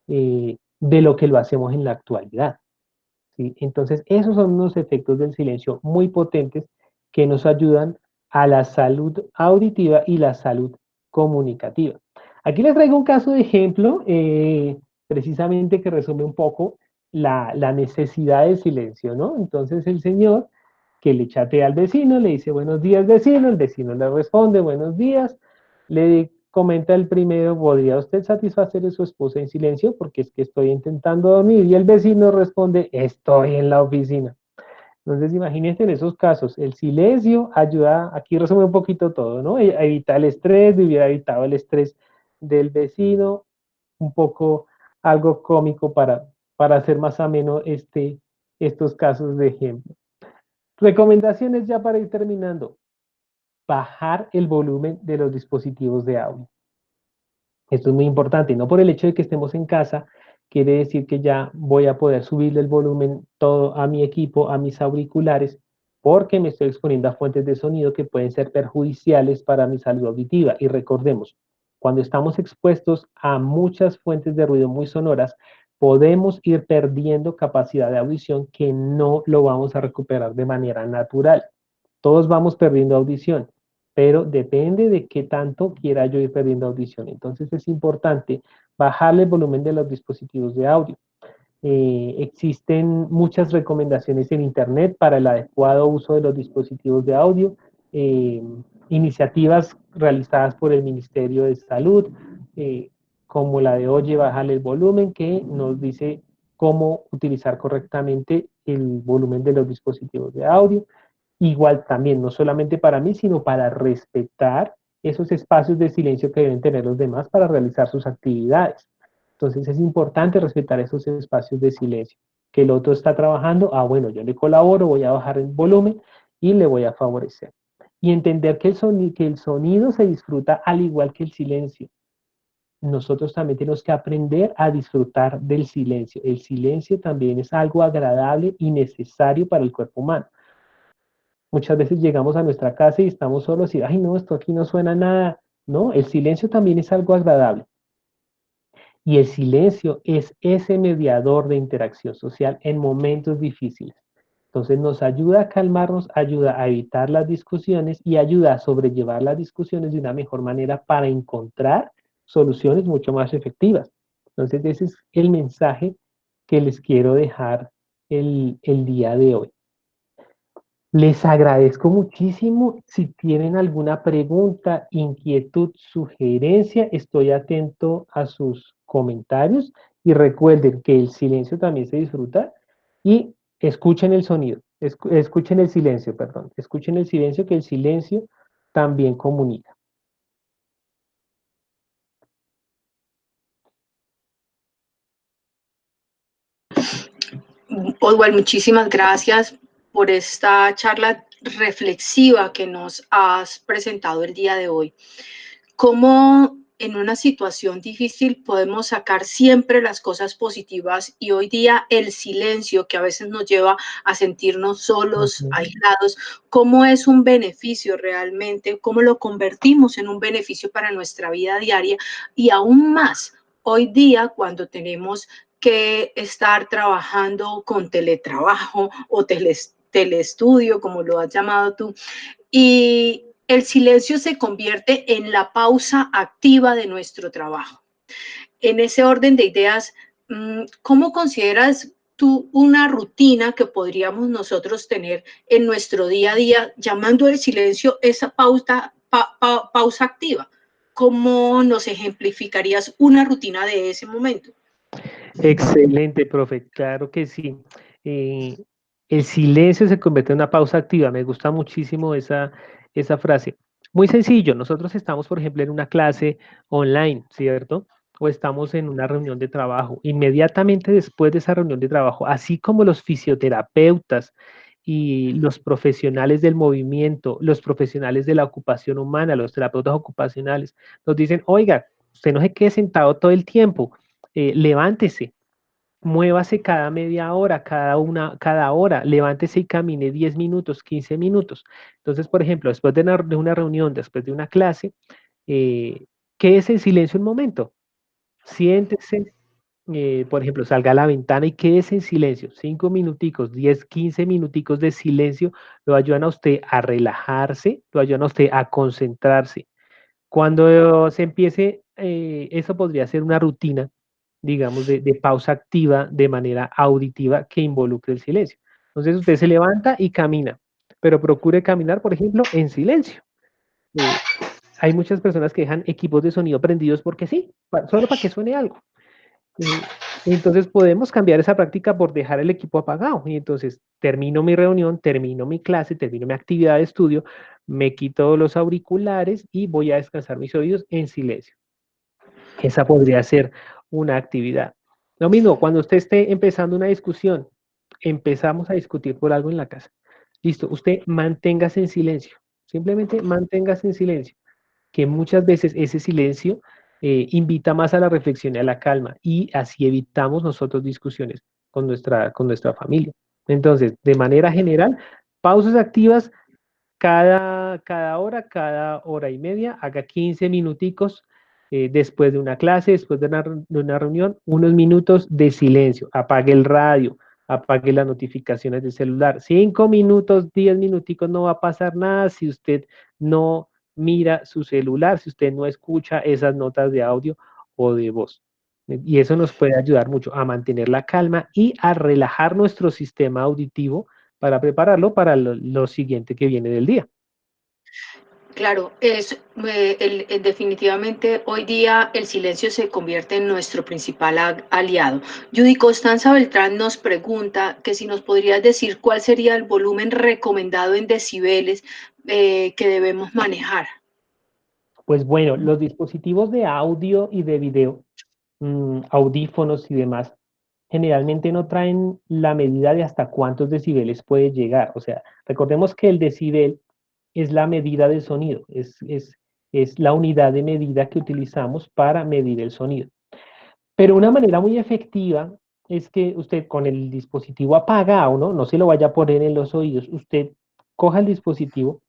de lo que lo hacemos en la actualidad. ¿Sí? Entonces, esos son unos efectos del silencio muy potentes que nos ayudan a la salud auditiva y la salud comunicativa. Aquí les traigo un caso de ejemplo, precisamente que resume un poco la necesidad de silencio, ¿no? Entonces, el señor que le chatea al vecino, le dice buenos días vecino, el vecino le responde buenos días, le comenta el primero, ¿podría usted satisfacer a su esposa en silencio? Porque es que estoy intentando dormir. Y el vecino responde, estoy en la oficina. Entonces, imagínense en esos casos, el silencio ayuda, aquí resume un poquito todo, ¿no? Evita el estrés, hubiera evitado el estrés del vecino, un poco algo cómico para hacer más ameno estos casos de ejemplo. Recomendaciones ya para ir terminando. Bajar el volumen de los dispositivos de audio. Esto es muy importante, no por el hecho de que estemos en casa, quiere decir que ya voy a poder subirle el volumen todo a mi equipo, a mis auriculares, porque me estoy exponiendo a fuentes de sonido que pueden ser perjudiciales para mi salud auditiva. Y recordemos, cuando estamos expuestos a muchas fuentes de ruido muy sonoras, podemos ir perdiendo capacidad de audición que no lo vamos a recuperar de manera natural. Todos vamos perdiendo audición, pero depende de qué tanto quiera yo ir perdiendo audición. Entonces es importante bajarle el volumen de los dispositivos de audio. Existen muchas recomendaciones en Internet para el adecuado uso de los dispositivos de audio, eh, iniciativas realizadas por el Ministerio de Salud, como la de Oye, bájale el volumen, que nos dice cómo utilizar correctamente el volumen de los dispositivos de audio. Igual también, no solamente para mí, sino para respetar esos espacios de silencio que deben tener los demás para realizar sus actividades. Entonces es importante respetar esos espacios de silencio. Que el otro está trabajando, bueno, yo le colaboro, voy a bajar el volumen y le voy a favorecer. Y entender que el sonido se disfruta al igual que el silencio. Nosotros también tenemos que aprender a disfrutar del silencio. El silencio también es algo agradable y necesario para el cuerpo humano. Muchas veces llegamos a nuestra casa y estamos solos y, ay, no, esto aquí no suena nada. No, el silencio también es algo agradable. Y el silencio es ese mediador de interacción social en momentos difíciles. Entonces nos ayuda a calmarnos, ayuda a evitar las discusiones y ayuda a sobrellevar las discusiones de una mejor manera para encontrar soluciones mucho más efectivas. Entonces ese es el mensaje que les quiero dejar el día de hoy. Les agradezco muchísimo. Si tienen alguna pregunta, inquietud, sugerencia, estoy atento a sus comentarios y recuerden que el silencio también se disfruta y escuchen el sonido, escuchen el silencio, perdón, escuchen el silencio, que el silencio también comunica. Oswald, muchísimas gracias por esta charla reflexiva que nos has presentado el día de hoy. ¿Cómo en una situación difícil podemos sacar siempre las cosas positivas y hoy día el silencio que a veces nos lleva a sentirnos solos, aislados, cómo es un beneficio realmente, cómo lo convertimos en un beneficio para nuestra vida diaria y aún más hoy día cuando tenemos que estar trabajando con teletrabajo o telestudio, como lo has llamado tú, y el silencio se convierte en la pausa activa de nuestro trabajo. En ese orden de ideas, ¿cómo consideras tú una rutina que podríamos nosotros tener en nuestro día a día, llamando el silencio esa pausa activa? ¿Cómo nos ejemplificarías una rutina de ese momento? Excelente, profe, claro que sí. Eh, el silencio se convierte en una pausa activa. Me gusta muchísimo esa frase. Muy sencillo, nosotros estamos, por ejemplo, en una clase online, ¿cierto? O estamos en una reunión de trabajo. Inmediatamente después de esa reunión de trabajo, así como los fisioterapeutas y los profesionales del movimiento, los profesionales de la ocupación humana, los terapeutas ocupacionales, nos dicen, oiga, usted no se quede sentado todo el tiempo, levántese, muévase cada media hora, cada hora, levántese y camine 10 minutos, 15 minutos. Entonces, por ejemplo, después de una reunión, después de una clase, quédese en silencio un momento, siéntese, por ejemplo, salga a la ventana y quédese en silencio, 5 minuticos, 10, 15 minuticos de silencio, lo ayudan a usted a relajarse, lo ayudan a usted a concentrarse. Cuando se empiece, eso podría ser una rutina, digamos, de pausa activa de manera auditiva que involucre el silencio. Entonces usted se levanta y camina, pero procure caminar, por ejemplo, en silencio. Eh, Hay muchas personas que dejan equipos de sonido prendidos porque sí, solo para que suene algo. Entonces podemos cambiar esa práctica por dejar el equipo apagado. Y entonces termino mi reunión, termino mi clase, termino mi actividad de estudio, me quito los auriculares y voy a descansar mis oídos en silencio. Esa podría ser una actividad. Lo mismo, cuando usted esté empezando una discusión, empezamos a discutir por algo en la casa. Listo, usted manténgase en silencio. Simplemente manténgase en silencio, que muchas veces ese silencio invita más a la reflexión y a la calma y así evitamos nosotros discusiones con nuestra familia. Entonces, de manera general, pausas activas cada hora y media, haga 15 minuticos después de una clase, después de una reunión, unos minutos de silencio, apague el radio, apague las notificaciones del celular. 5 minutos, 10 minuticos, no va a pasar nada si usted no mira su celular, si usted no escucha esas notas de audio o de voz. Y eso nos puede ayudar mucho a mantener la calma y a relajar nuestro sistema auditivo para prepararlo para lo siguiente que viene del día. Claro, definitivamente hoy día el silencio se convierte en nuestro principal aliado. Judy Constanza Beltrán nos pregunta que si nos podrías decir cuál sería el volumen recomendado en decibeles que debemos manejar. Pues bueno, los dispositivos de audio y de video, audífonos y demás, generalmente no traen la medida de hasta cuántos decibeles puede llegar. O sea, recordemos que el decibel es la medida del sonido, es la unidad de medida que utilizamos para medir el sonido. Pero una manera muy efectiva es que usted con el dispositivo apagado, ¿no? No se lo vaya a poner en los oídos, usted coja el dispositivo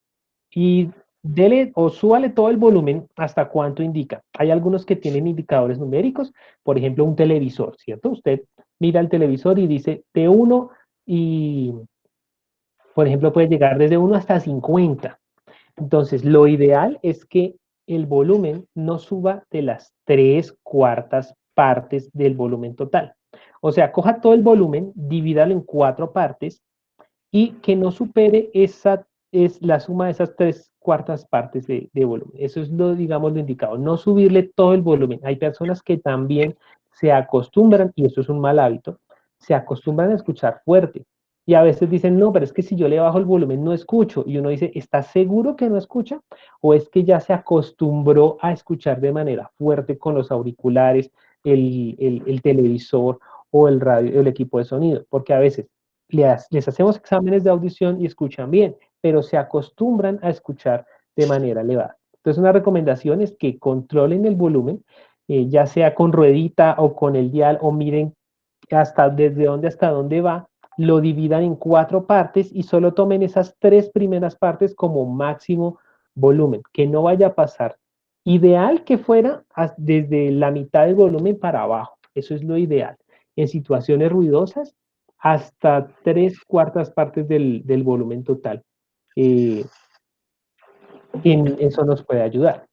y dele o súbale todo el volumen hasta cuánto indica. Hay algunos que tienen indicadores numéricos, por ejemplo, un televisor, ¿cierto? Usted mira el televisor y dice de uno y, por ejemplo, puede llegar desde uno hasta 50. Entonces, lo ideal es que el volumen no suba de las 3/4 partes del volumen total. O sea, coja todo el volumen, divídalo en 4 partes y que no supere esa, es la suma de esas 3/4 partes de volumen. Eso es lo, digamos, lo indicado. No subirle todo el volumen. Hay personas que también se acostumbran, y eso es un mal hábito, se acostumbran a escuchar fuerte. Y a veces dicen, no, pero es que si yo le bajo el volumen no escucho. Y uno dice, ¿estás seguro que no escucha? ¿O es que ya se acostumbró a escuchar de manera fuerte con los auriculares, el televisor o el radio, el equipo de sonido? Porque a veces les hacemos exámenes de audición y escuchan bien, pero se acostumbran a escuchar de manera elevada. Entonces, una recomendación es que controlen el volumen, ya sea con ruedita o con el dial, o miren hasta desde dónde hasta dónde va, lo dividan en 4 partes y solo tomen esas 3 primeras partes como máximo volumen, que no vaya a pasar. Ideal que fuera desde la mitad del volumen para abajo, eso es lo ideal. En situaciones ruidosas, hasta 3/4 partes del volumen total. Eh, en eso nos puede ayudar.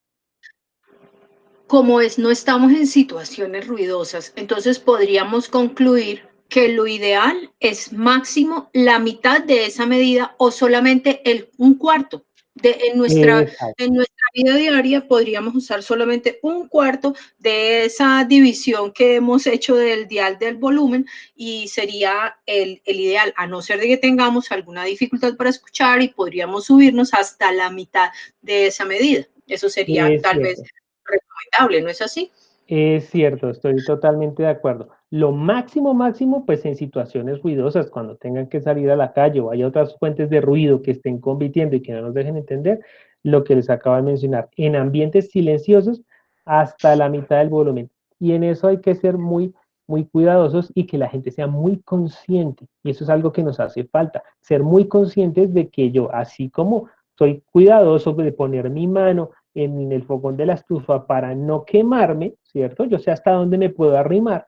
Como es, no estamos en situaciones ruidosas, entonces podríamos concluir que lo ideal es máximo la mitad de esa medida o solamente un cuarto. Exacto. En nuestra vida diaria podríamos usar solamente un cuarto de esa división que hemos hecho del dial del volumen y sería el ideal, a no ser de que tengamos alguna dificultad para escuchar y podríamos subirnos hasta la mitad de esa medida. Eso sería Es tal vez cierto. recomendable, ¿no es así? Es cierto, estoy totalmente de acuerdo. Lo máximo, máximo, pues en situaciones ruidosas, cuando tengan que salir a la calle o hay otras fuentes de ruido que estén compitiendo y que no nos dejen entender, lo que les acabo de mencionar, en ambientes silenciosos hasta la mitad del volumen. Y en eso hay que ser muy, muy cuidadosos y que la gente sea muy consciente. Y eso es algo que nos hace falta, ser muy conscientes de que yo, así como soy cuidadoso de poner mi mano en el fogón de la estufa para no quemarme, ¿cierto? Yo sé hasta dónde me puedo arrimar,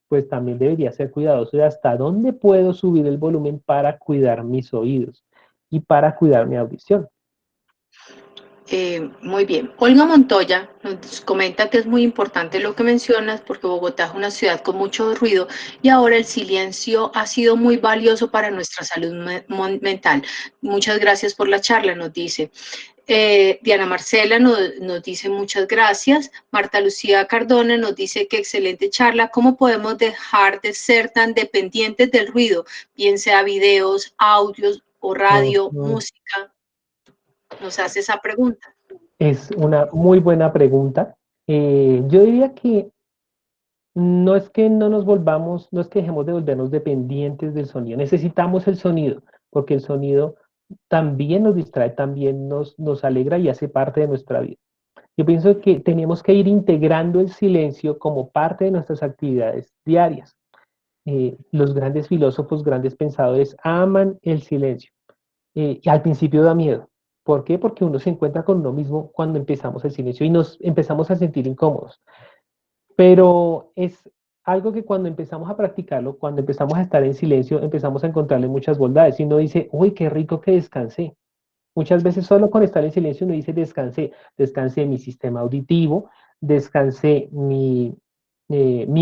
pues también debería ser cuidadoso de hasta dónde puedo subir el volumen para cuidar mis oídos y para cuidar mi audición. Muy bien. Olga Montoya nos comenta que es muy importante lo que mencionas porque Bogotá es una ciudad con mucho ruido y ahora el silencio ha sido muy valioso para nuestra salud mental. Muchas gracias por la charla, nos dice. Diana Marcela nos dice muchas gracias. Marta Lucía Cardona nos dice que excelente charla. ¿Cómo podemos dejar de ser tan dependientes del ruido? Bien sea videos, audios o radio, Ujú. música. Nos hace esa pregunta. Es una muy buena pregunta. Yo diría que no es que no nos volvamos, no es que dejemos de volvernos dependientes del sonido. Necesitamos el sonido, porque el sonido también nos distrae, también nos alegra y hace parte de nuestra vida. Yo pienso que tenemos que ir integrando el silencio como parte de nuestras actividades diarias. Los grandes filósofos, grandes pensadores aman el silencio. Y al principio da miedo. ¿Por qué? Porque uno se encuentra con uno mismo cuando empezamos el silencio y nos empezamos a sentir incómodos. Pero es algo que cuando empezamos a practicarlo, cuando empezamos a estar en silencio, empezamos a encontrarle muchas bondades. Y uno dice, uy, qué rico que descansé. Muchas veces solo con estar en silencio uno dice descansé, descansé mi sistema auditivo, descansé mi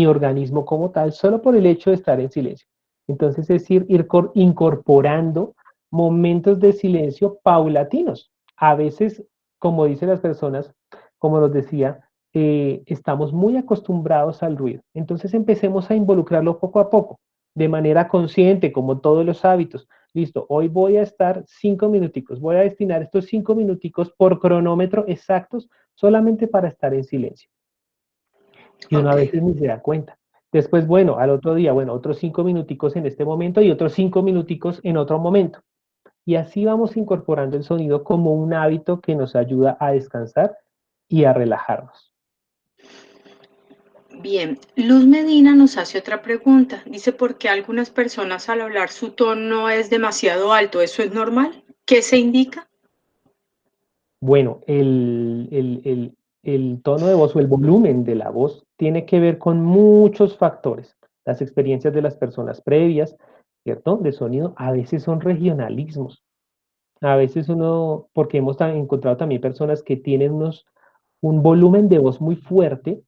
organismo como tal, solo por el hecho de estar en silencio. Entonces es ir incorporando momentos de silencio paulatinos. A veces, como dicen las personas, como nos decía, estamos muy acostumbrados al ruido. Entonces empecemos a involucrarlo poco a poco, de manera consciente, como todos los hábitos. listo, hoy voy a estar 5 minuticos, voy a destinar estos 5 minuticos por cronómetro exactos solamente para estar en silencio. Y uno a Ok. veces ni se da cuenta. Después, bueno, al otro día, bueno, otros 5 minuticos en este momento y otros 5 minuticos en otro momento. Y así vamos incorporando el sonido como un hábito que nos ayuda a descansar y a relajarnos. Bien, Luz Medina nos hace otra pregunta. Dice, ¿por qué algunas personas al hablar su tono es demasiado alto? ¿Eso es normal? ¿Qué se indica? Bueno, el tono de voz o el volumen de la voz tiene que ver con muchos factores. Las experiencias de las personas previas, ¿cierto? De sonido, a veces son regionalismos. A veces uno, porque hemos encontrado también personas que tienen un volumen de voz muy fuerte,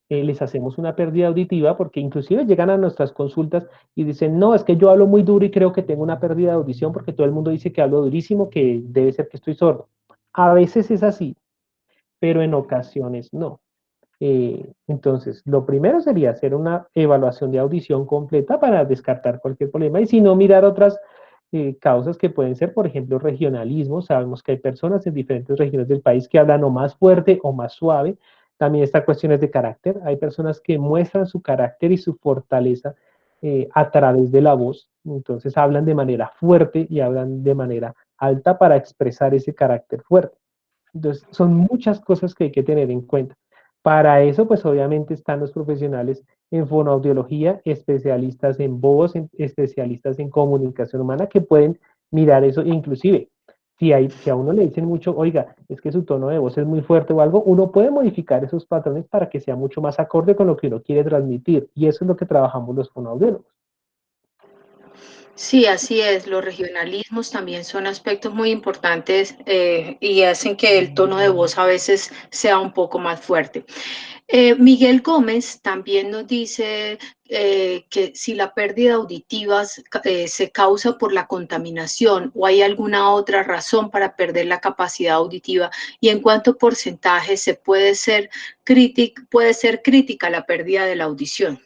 les hacemos una pérdida auditiva porque inclusive llegan a nuestras consultas y dicen, no, es que yo hablo muy duro y creo que tengo una pérdida de audición porque todo el mundo dice que hablo durísimo, que debe ser que estoy sordo. A veces es así, pero en ocasiones no. Entonces, lo primero sería hacer una evaluación de audición completa para descartar cualquier problema y si no, mirar otras causas que pueden ser, por ejemplo, regionalismo. Sabemos que hay personas en diferentes regiones del país que hablan o más fuerte o más suave. También está cuestiones de carácter. Hay personas que muestran su carácter y su fortaleza a través de la voz. Entonces, hablan de manera fuerte y hablan de manera alta para expresar ese carácter fuerte. Entonces, son muchas cosas que hay que tener en cuenta. Para eso, pues obviamente están los profesionales en fonoaudiología, especialistas en voz, especialistas en comunicación humana que pueden mirar eso. Inclusive, si a uno le dicen mucho, oiga, es que su tono de voz es muy fuerte o algo, uno puede modificar esos patrones para que sea mucho más acorde con lo que uno quiere transmitir. Y eso es lo que trabajamos los fonoaudiólogos. Sí, así es. Los regionalismos también son aspectos muy importantes y hacen que el tono de voz a veces sea un poco más fuerte. Miguel Gómez también nos dice que si la pérdida auditiva se causa por la contaminación o hay alguna otra razón para perder la capacidad auditiva y en cuánto porcentaje se puede ser crítica la pérdida de la audición.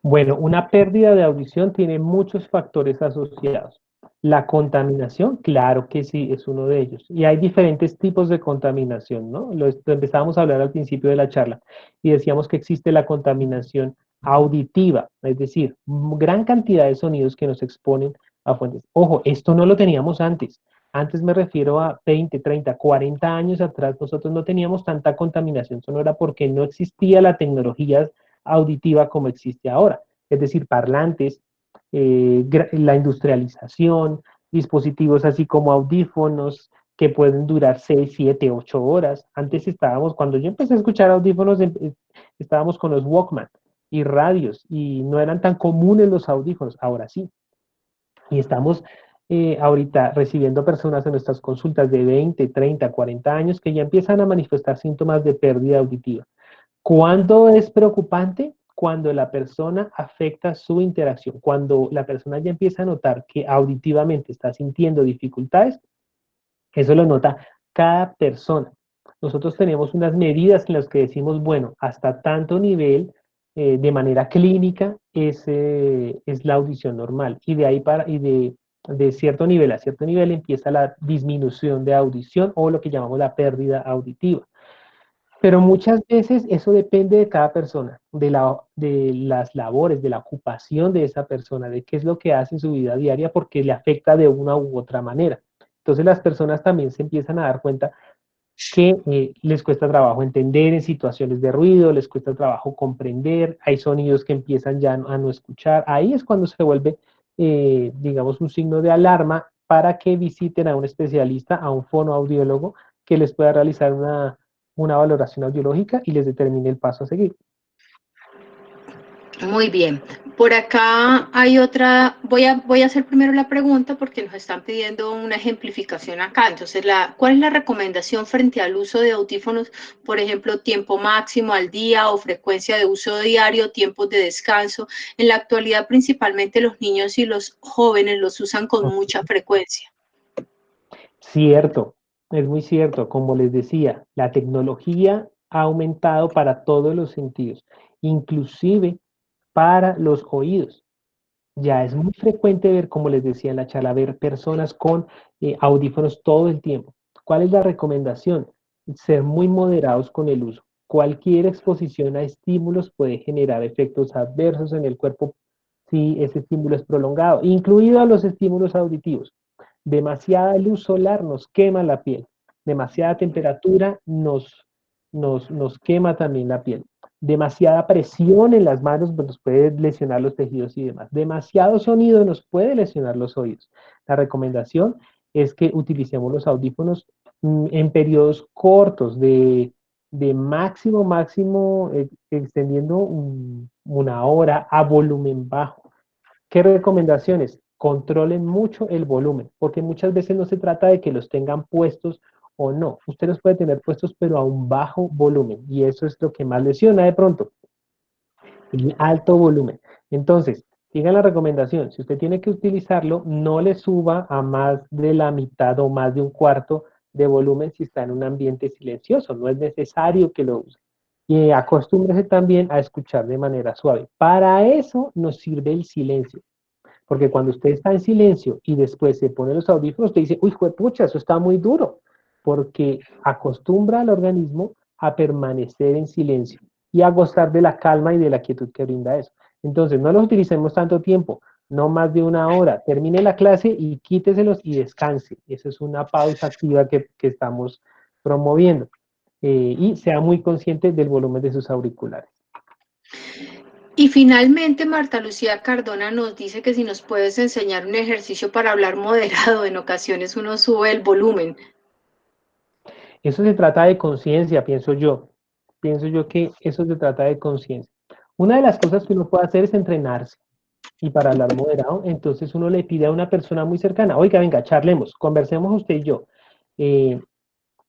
Bueno, una pérdida de audición tiene muchos factores asociados. La contaminación, claro que sí, es uno de ellos. Y hay diferentes tipos de contaminación, ¿no? Lo empezábamos a hablar al principio de la charla y decíamos que existe la contaminación auditiva, es decir, gran cantidad de sonidos que nos exponen a fuentes. Ojo, esto no lo teníamos antes. Antes me refiero a 20, 30, 40 años atrás, nosotros no teníamos tanta contaminación sonora porque no existía la tecnología auditiva como existe ahora, es decir, parlantes, la industrialización, dispositivos así como audífonos que pueden durar 6, 7, 8 horas. Antes estábamos, cuando yo empecé a escuchar audífonos, estábamos con los Walkman y radios y no eran tan comunes los audífonos, ahora sí. Y estamos ahorita recibiendo personas en nuestras consultas de 20, 30, 40 años que ya empiezan a manifestar síntomas de pérdida auditiva. ¿Cuándo es preocupante? Cuando la persona afecta su interacción, cuando la persona ya empieza a notar que auditivamente está sintiendo dificultades, eso lo nota cada persona. Nosotros tenemos unas medidas en las que decimos, bueno, hasta tanto nivel, de manera clínica, es la audición normal. Y de ahí de cierto nivel a cierto nivel empieza la disminución de audición o lo que llamamos la pérdida auditiva. Pero muchas veces eso depende de cada persona, de las labores, de la ocupación de esa persona, de qué es lo que hace en su vida diaria, porque le afecta de una u otra manera. Entonces las personas también se empiezan a dar cuenta que les cuesta trabajo entender en situaciones de ruido, les cuesta trabajo comprender, hay sonidos que empiezan ya a no escuchar. Ahí es cuando se vuelve, digamos, un signo de alarma para que visiten a un especialista, a un fonoaudiólogo, que les pueda realizar una valoración audiológica y les determine el paso a seguir. Muy bien. Por acá hay otra, voy a hacer primero la pregunta porque nos están pidiendo una ejemplificación acá. Entonces, ¿cuál es la recomendación frente al uso de audífonos? Por ejemplo, tiempo máximo al día o frecuencia de uso diario, tiempos de descanso. En la actualidad, principalmente los niños y los jóvenes los usan con mucha frecuencia. Cierto, es muy cierto. Como les decía, la tecnología ha aumentado para todos los sentidos, inclusive para los oídos. Ya es muy frecuente ver, como les decía en la charla, ver personas con audífonos todo el tiempo. ¿Cuál es la recomendación? Ser muy moderados con el uso. Cualquier exposición a estímulos puede generar efectos adversos en el cuerpo si ese estímulo es prolongado, incluido a los estímulos auditivos. Demasiada luz solar nos quema la piel. Demasiada temperatura nos quema también la piel. Demasiada presión en las manos pues, nos puede lesionar los tejidos y demás. Demasiado sonido nos puede lesionar los oídos. La recomendación es que utilicemos los audífonos en periodos cortos de máximo, extendiendo una hora a volumen bajo. ¿Qué recomendaciones? Controlen mucho el volumen, porque muchas veces no se trata de que los tengan puestos o no. Usted los puede tener puestos, pero a un bajo volumen, y eso es lo que más lesiona de pronto, el alto volumen. Entonces, sigan la recomendación. Si usted tiene que utilizarlo, no le suba a más de la mitad o más de un cuarto de volumen si está en un ambiente silencioso. No es necesario que lo use. Y acostúmbrese también a escuchar de manera suave. Para eso nos sirve el silencio. Porque cuando usted está en silencio y después se pone los audífonos, usted dice, uy, pucha, eso está muy duro, porque acostumbra al organismo a permanecer en silencio y a gozar de la calma y de la quietud que brinda eso. Entonces, no los utilicemos tanto tiempo, no más de una hora. Termine la clase y quíteselos y descanse. Esa es una pausa activa que estamos promoviendo. Y sea muy consciente del volumen de sus auriculares. Y finalmente, Marta Lucía Cardona nos dice que si nos puedes enseñar un ejercicio para hablar moderado, en ocasiones uno sube el volumen. Eso se trata de conciencia, pienso yo. Pienso yo que eso se trata de conciencia. Una de las cosas que uno puede hacer es entrenarse. Y para hablar moderado, entonces uno le pide a una persona muy cercana, oiga, venga, charlemos, conversemos usted y yo. Eh,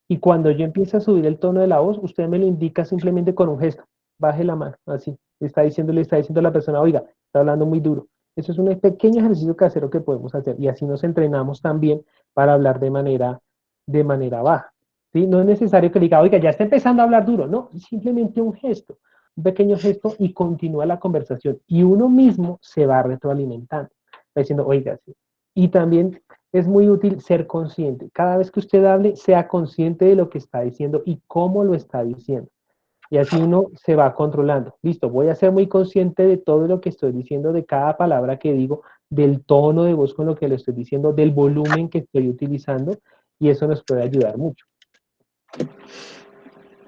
y cuando yo empiezo a subir el tono de la voz, usted me lo indica simplemente con un gesto. Baje la mano, así. Le está diciendo a la persona, oiga, está hablando muy duro. Eso es un pequeño ejercicio casero que podemos hacer. Y así nos entrenamos también para hablar de manera baja. ¿Sí? No es necesario que le diga, oiga, ya está empezando a hablar duro. No, simplemente un pequeño gesto y continúa la conversación. Y uno mismo se va retroalimentando. Va diciendo, oiga, sí. Y también es muy útil ser consciente. Cada vez que usted hable, sea consciente de lo que está diciendo y cómo lo está diciendo. Y así uno se va controlando. Listo, voy a ser muy consciente de todo lo que estoy diciendo, de cada palabra que digo, del tono de voz con lo que lo estoy diciendo, del volumen que estoy utilizando, y eso nos puede ayudar mucho.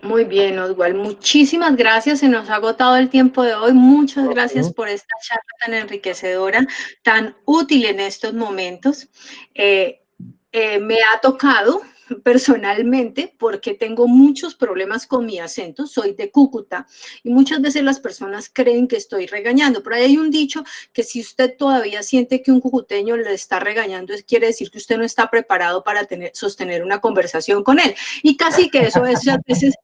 Muy bien, Oswald. Muchísimas gracias. Se nos ha agotado el tiempo de hoy. Muchas gracias por esta charla tan enriquecedora, tan útil en estos momentos. Me ha tocado personalmente porque tengo muchos problemas con mi acento. Soy de Cúcuta y muchas veces las personas creen que estoy regañando. Pero ahí hay un dicho que si usted todavía siente que un cucuteño le está regañando, quiere decir que usted no está preparado para sostener una conversación con él. Y casi que eso es a veces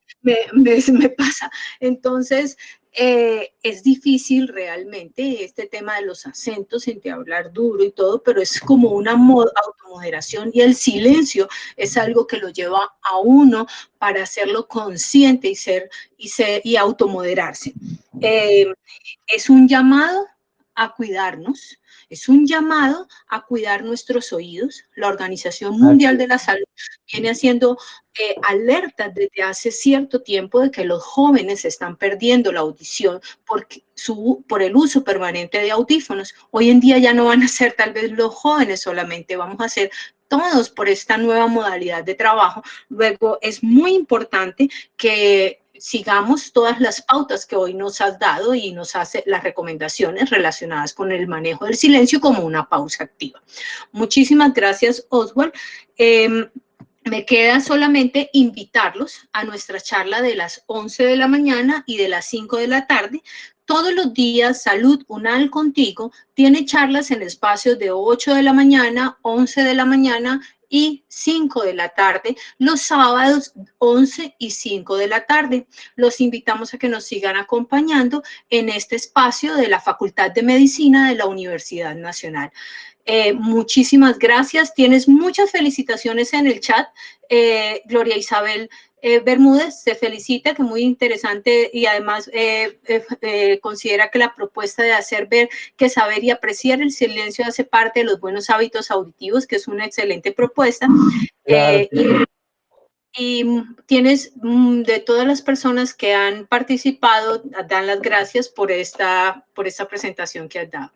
me pasa. Entonces, es difícil realmente este tema de los acentos, entre hablar duro y todo, pero es como una automoderación y el silencio es algo que lo lleva a uno para hacerlo consciente y automoderarse. Es un llamado a cuidarnos, es un llamado a cuidar nuestros oídos. La Organización Mundial de la Salud viene haciendo alertas desde hace cierto tiempo de que los jóvenes están perdiendo la audición por el uso permanente de audífonos. Hoy en día ya no van a ser tal vez los jóvenes solamente, vamos a ser todos por esta nueva modalidad de trabajo. Luego es muy importante que sigamos todas las pautas que hoy nos has dado y nos hace las recomendaciones relacionadas con el manejo del silencio como una pausa activa. Muchísimas gracias, Oswald. Me queda solamente invitarlos a nuestra charla de las 11 de la mañana y de las 5 de la tarde. Todos los días, Salud UNAL Contigo tiene charlas en espacios de 8 de la mañana, 11 de la mañana y 5 de la tarde, los sábados 11 y 5 de la tarde. Los invitamos a que nos sigan acompañando en este espacio de la Facultad de Medicina de la Universidad Nacional. Muchísimas gracias. Tienes muchas felicitaciones en el chat. Gloria Isabel Bermúdez se felicita, que muy interesante, y además considera que la propuesta de hacer ver que saber y apreciar el silencio hace parte de los buenos hábitos auditivos, que es una excelente propuesta. Claro, sí. Y tienes, de todas las personas que han participado, dan las gracias por esta presentación que has dado.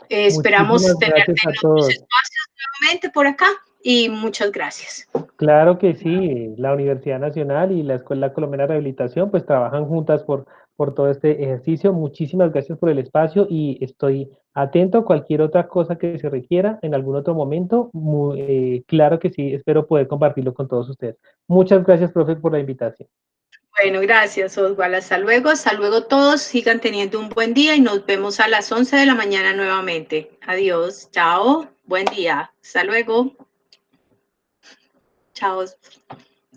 Esperamos Muchísimas tenerte gracias en a otros todos. espacios nuevamente por acá, y muchas gracias. Claro que sí, la Universidad Nacional y la Escuela Colombiana de Rehabilitación pues trabajan juntas por todo este ejercicio. Muchísimas gracias por el espacio y estoy atento a cualquier otra cosa que se requiera en algún otro momento. Claro que sí, espero poder compartirlo con todos ustedes. Muchas gracias, profe, por la invitación. Bueno, gracias, Oswald. Hasta luego todos. Sigan teniendo un buen día y nos vemos a las 11 de la mañana nuevamente. Adiós, chao, buen día. Hasta luego. Chao.